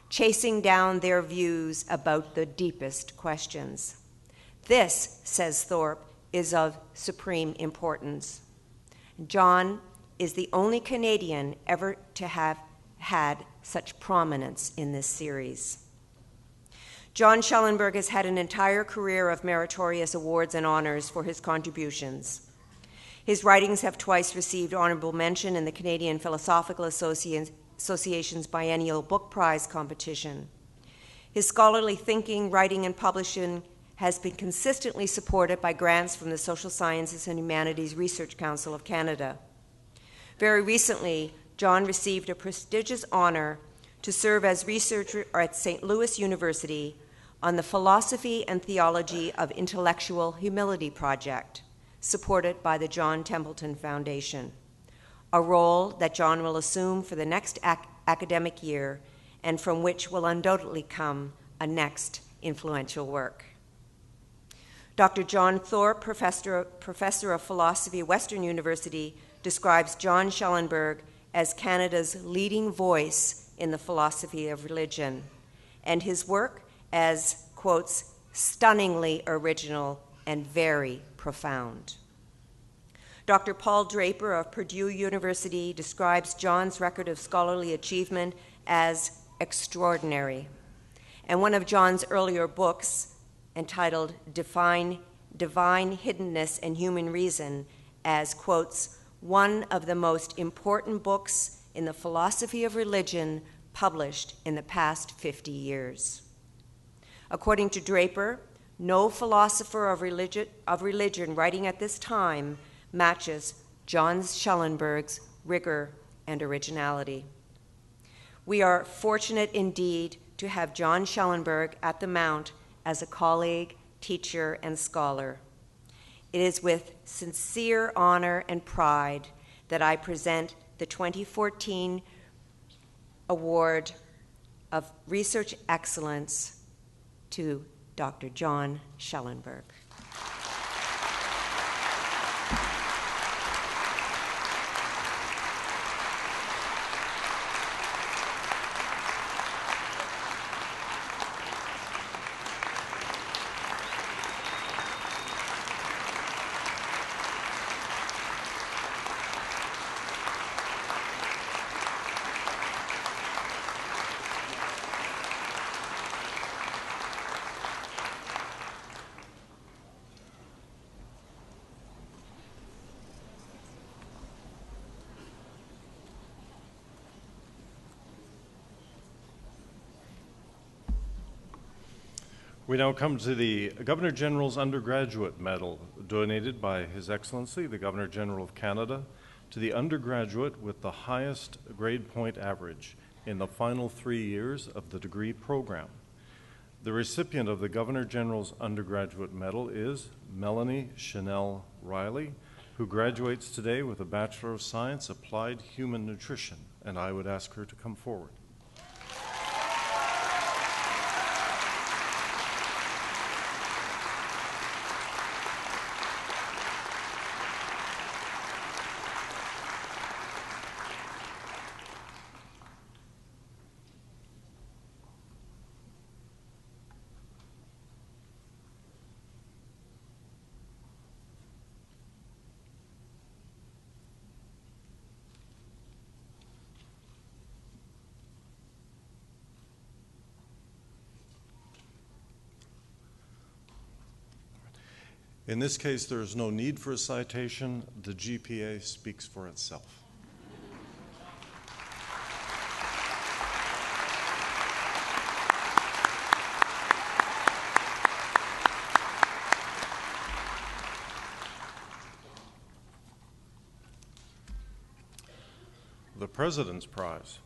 chasing down their views about the deepest questions. This, says Thorpe, is of supreme importance. John is the only Canadian ever to have had such prominence in this series. John Schellenberg has had an entire career of meritorious awards and honors for his contributions. His writings have twice received honorable mention in the Canadian Philosophical Association's biennial book prize competition. His scholarly thinking, writing, and publishing has been consistently supported by grants from the Social Sciences and Humanities Research Council of Canada. Very recently, John received a prestigious honor to serve as researcher at St. Louis University on the Philosophy and Theology of Intellectual Humility project, supported by the John Templeton Foundation, a role that John will assume for the next academic year and from which will undoubtedly come a next influential work. Dr. John Thorpe, professor of philosophy at Western University, describes John Schellenberg as Canada's leading voice in the philosophy of religion, and his work as, quotes, stunningly original and very profound. Dr. Paul Draper of Purdue University describes John's record of scholarly achievement as extraordinary, and one of John's earlier books, entitled Divine Hiddenness and Human Reason, as, quotes, one of the most important books in the philosophy of religion published in the past 50 years. According to Draper, no philosopher of religion writing at this time matches John Schellenberg's rigor and originality. We are fortunate indeed to have John Schellenberg at the Mount as a colleague, teacher, and scholar. It is with sincere honor and pride that I present the 2014 Award of Research Excellence to Dr. John Schellenberg. We now come to the Governor General's Undergraduate Medal, donated by His Excellency, the Governor General of Canada, to the undergraduate with the highest grade point average in the final 3 years of the degree program. The recipient of the Governor General's Undergraduate Medal is Melanie Chanel Riley, who graduates today with a Bachelor of Science, Applied Human Nutrition, and I would ask her to come forward. In this case, there is no need for a citation. The GPA speaks for itself. The President's Prize.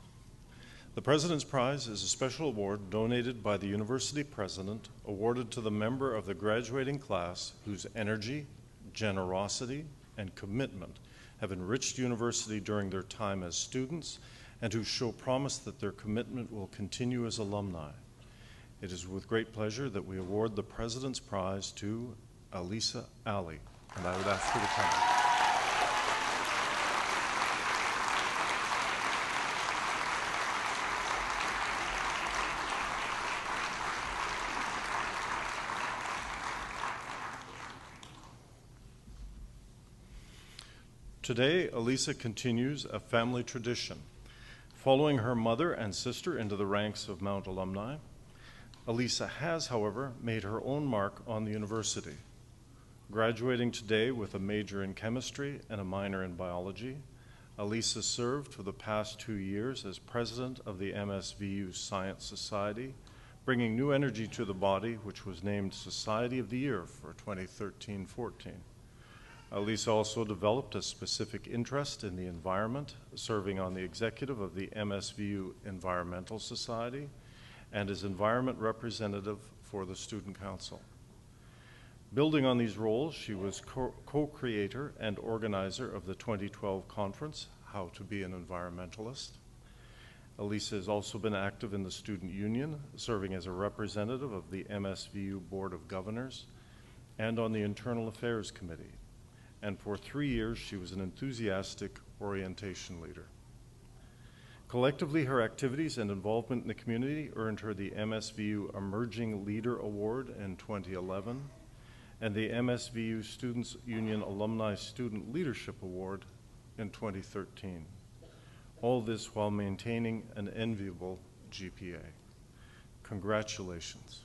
The President's Prize is a special award donated by the University President, awarded to the member of the graduating class whose energy, generosity, and commitment have enriched university during their time as students and who show promise that their commitment will continue as alumni. It is with great pleasure that we award the President's Prize to Alisa Ali, and I would ask her to come. Today, Alisa continues a family tradition. Following her mother and sister into the ranks of Mount alumni, Alisa has, however, made her own mark on the university. Graduating today with a major in chemistry and a minor in biology, Alisa served for the past 2 years as president of the MSVU Science Society, bringing new energy to the body, which was named Society of the Year for 2013-14. Alisa also developed a specific interest in the environment, serving on the executive of the MSVU Environmental Society and as environment representative for the Student Council. Building on these roles, she was co-creator and organizer of the 2012 conference, How to Be an Environmentalist. Alisa has also been active in the Student Union, serving as a representative of the MSVU Board of Governors and on the Internal Affairs Committee. And for 3 years, she was an enthusiastic orientation leader. Collectively, her activities and involvement in the community earned her the MSVU Emerging Leader Award in 2011 and the MSVU Students Union Alumni Student Leadership Award in 2013. All this while maintaining an enviable GPA. Congratulations.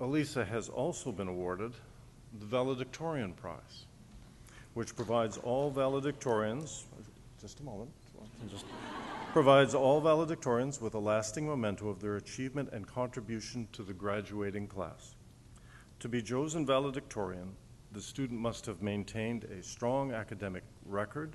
Alisa has also been awarded the Valedictorian Prize, which provides all valedictorians, provides all valedictorians with a lasting memento of their achievement and contribution to the graduating class. To be chosen valedictorian, The student must have maintained a strong academic record,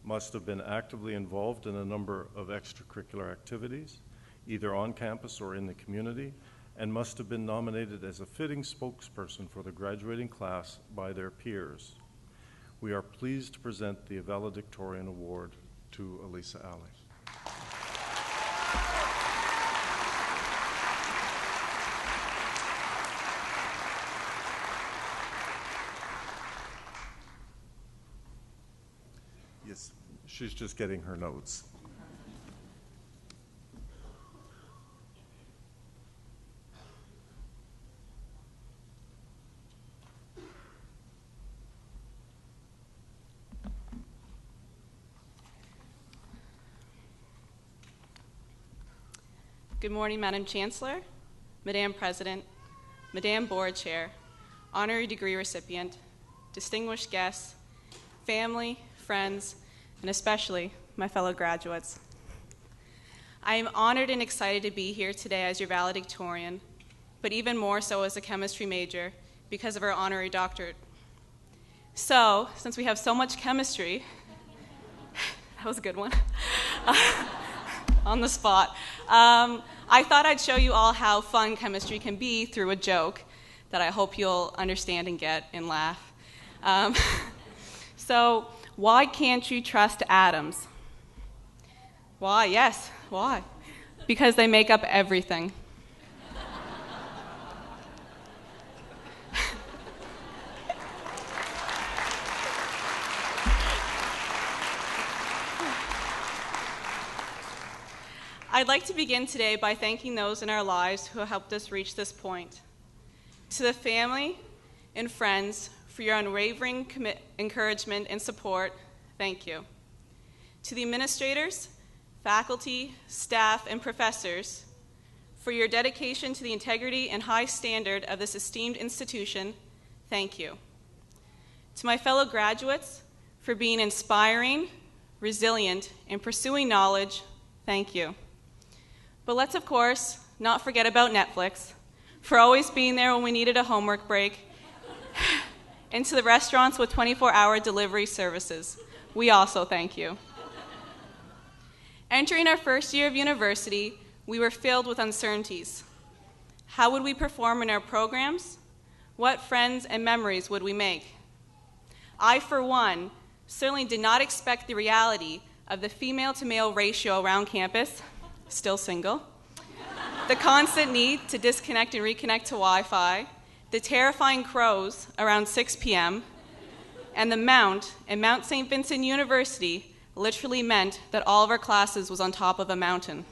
must have been actively involved in a number of extracurricular activities, either on campus or in the community, and must have been nominated as a fitting spokesperson for the graduating class by their peers. We are pleased to present the Valedictorian Award to Elisa Alley. Yes, she's just getting her notes. Good morning, Madam Chancellor, Madam President, Madam Board Chair, honorary degree recipient, distinguished guests, family, friends, and especially my fellow graduates. I am honored and excited to be here today as your valedictorian, but even more so as a chemistry major because of our honorary doctorate. So, since we have so much chemistry, that was a good one, on the spot, I thought I'd show you all how fun chemistry can be through a joke that I hope you'll understand and get and laugh. So, why can't you trust atoms? Why? Yes, why? Because they make up everything. I'd like to begin today by thanking those in our lives who have helped us reach this point. To the family and friends for your unwavering encouragement and support, thank you. To the administrators, faculty, staff, and professors for your dedication to the integrity and high standard of this esteemed institution, thank you. To my fellow graduates for being inspiring, resilient, and pursuing knowledge, thank you. But let's, of course, not forget about Netflix, for always being there when we needed a homework break, and to the restaurants with 24-hour delivery services. We also thank you. Entering our first year of university, we were filled with uncertainties. How would we perform in our programs? What friends and memories would we make? I, for one, certainly did not expect the reality of the female-to-male ratio around campus, still single, the constant need to disconnect and reconnect to Wi-Fi, the terrifying crows around 6 p.m., and the Mount and Mount St. Vincent University literally meant that all of our classes was on top of a mountain.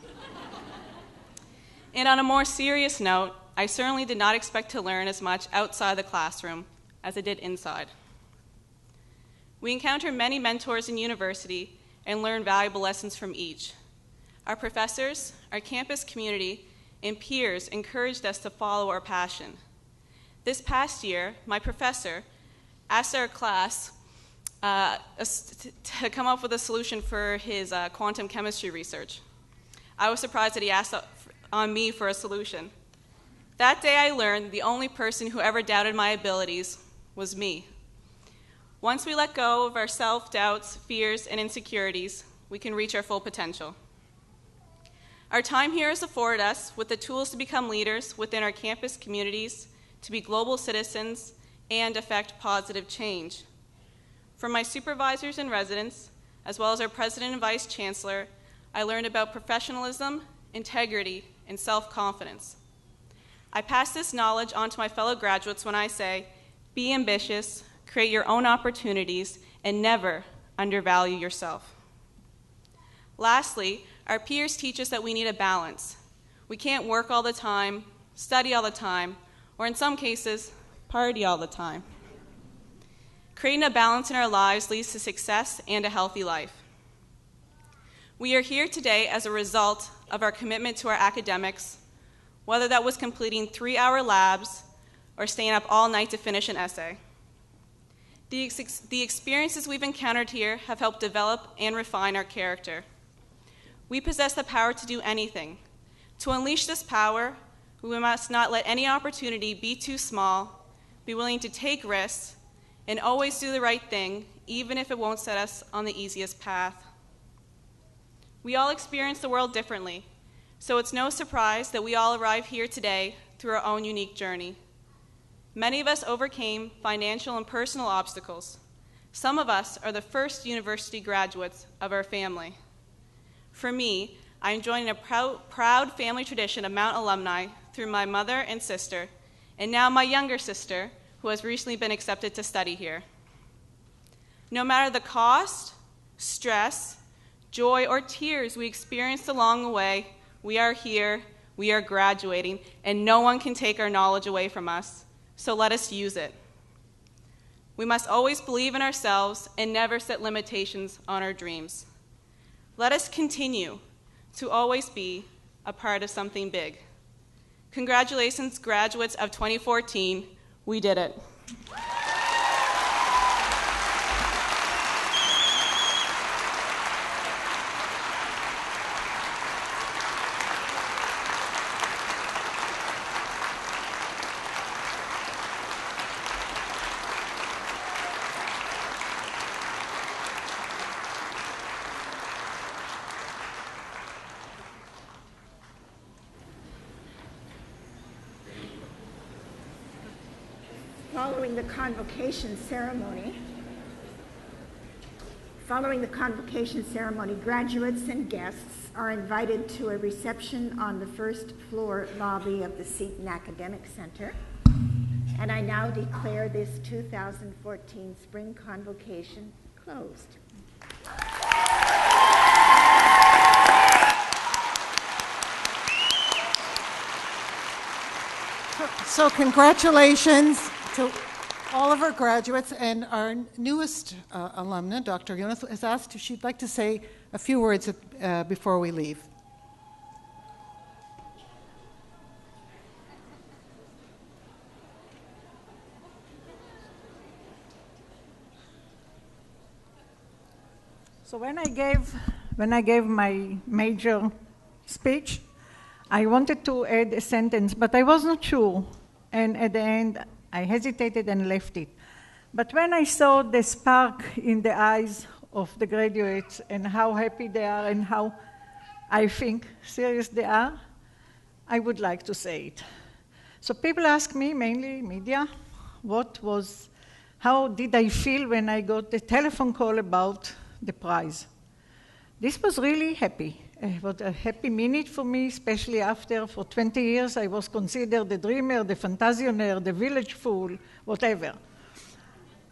And on a more serious note, I certainly did not expect to learn as much outside the classroom as I did inside. We encounter many mentors in university and learn valuable lessons from each. Our professors, our campus community, and peers encouraged us to follow our passion. This past year, my professor asked our class to come up with a solution for his quantum chemistry research. I was surprised that he asked on me for a solution. That day I learned the only person who ever doubted my abilities was me. Once we let go of our self-doubts, fears, and insecurities, we can reach our full potential. Our time here has afforded us with the tools to become leaders within our campus communities, to be global citizens, and affect positive change. From my supervisors and residents, as well as our president and vice chancellor, I learned about professionalism, integrity, and self-confidence. I pass this knowledge on to my fellow graduates when I say, be ambitious, create your own opportunities, and never undervalue yourself. Lastly, our peers teach us that we need a balance. We can't work all the time, study all the time, or in some cases, party all the time. Creating a balance in our lives leads to success and a healthy life. We are here today as a result of our commitment to our academics, whether that was completing 3-hour labs or staying up all night to finish an essay. The experiences we've encountered here have helped develop and refine our character. We possess the power to do anything. To unleash this power, we must not let any opportunity be too small, be willing to take risks, and always do the right thing, even if it won't set us on the easiest path. We all experience the world differently, so it's no surprise that we all arrive here today through our own unique journey. Many of us overcame financial and personal obstacles. Some of us are the first university graduates of our family. For me, I'm joining a proud family tradition of Mount alumni through my mother and sister, and now my younger sister, who has recently been accepted to study here. No matter the cost, stress, joy, or tears we experienced along the way, we are here, we are graduating, and no one can take our knowledge away from us, so let us use it. We must always believe in ourselves and never set limitations on our dreams. Let us continue to always be a part of something big. Congratulations, graduates of 2014. We did it. Following the convocation ceremony, graduates and guests are invited to a reception on the first floor lobby of the Seton Academic Center. And I now declare this 2014 Spring Convocation closed. So congratulations to all of our graduates, and our newest alumna, Dr. Yonath, has asked if she'd like to say a few words before we leave. So when I gave my major speech, I wanted to add a sentence, but I was not sure. And at the end, I hesitated and left it. But when I saw the spark in the eyes of the graduates and how happy they are and how I think serious they are, I would like to say it. So people ask me, mainly media, how did I feel when I got the telephone call about the prize? This was really happy. It was a happy minute for me, especially after, for 20 years, I was considered the dreamer, the fantasionaire, the village fool, whatever.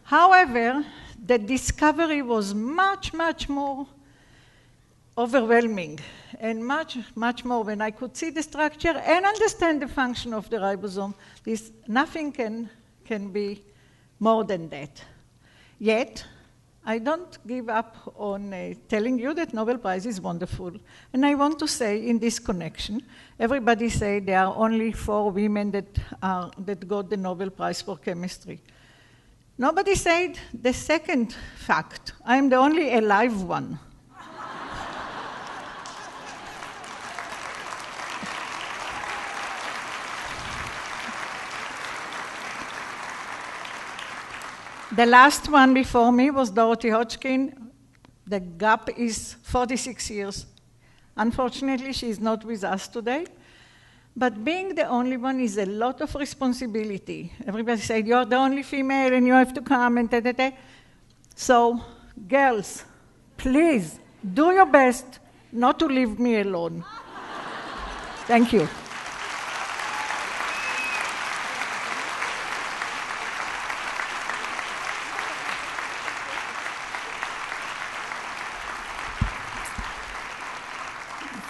However, the discovery was much, much more overwhelming, and much, much more when I could see the structure and understand the function of the ribosome. Nothing can be more than that. Yet, I don't give up on telling you that Nobel Prize is wonderful. And I want to say in this connection, everybody say there are only 4 women that got the Nobel Prize for chemistry. Nobody said the second fact. I'm the only alive one. The last one before me was Dorothy Hodgkin. The gap is 46 years. Unfortunately, she is not with us today. But being the only one is a lot of responsibility. Everybody said, you're the only female and you have to come and da. So, girls, please do your best not to leave me alone. Thank you.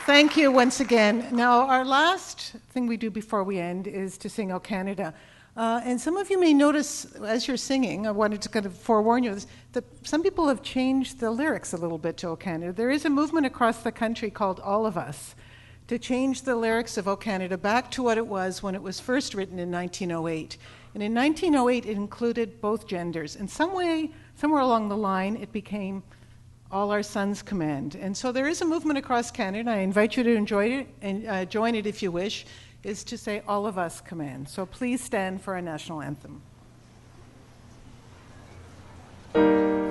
Thank you once again. Now, our last thing we do before we end is to sing O Canada. And some of you may notice as you're singing, I wanted to kind of forewarn you, that some people have changed the lyrics a little bit to O Canada. There is a movement across the country called All of Us to change the lyrics of O Canada back to what it was when it was first written in 1908. And in 1908, it included both genders. And somewhere along the line, it became All Our Sons Command. And so there is a movement across Canada. I invite you to enjoy it and join it if you wish, is to say All of Us Command. So please stand for our national anthem. you.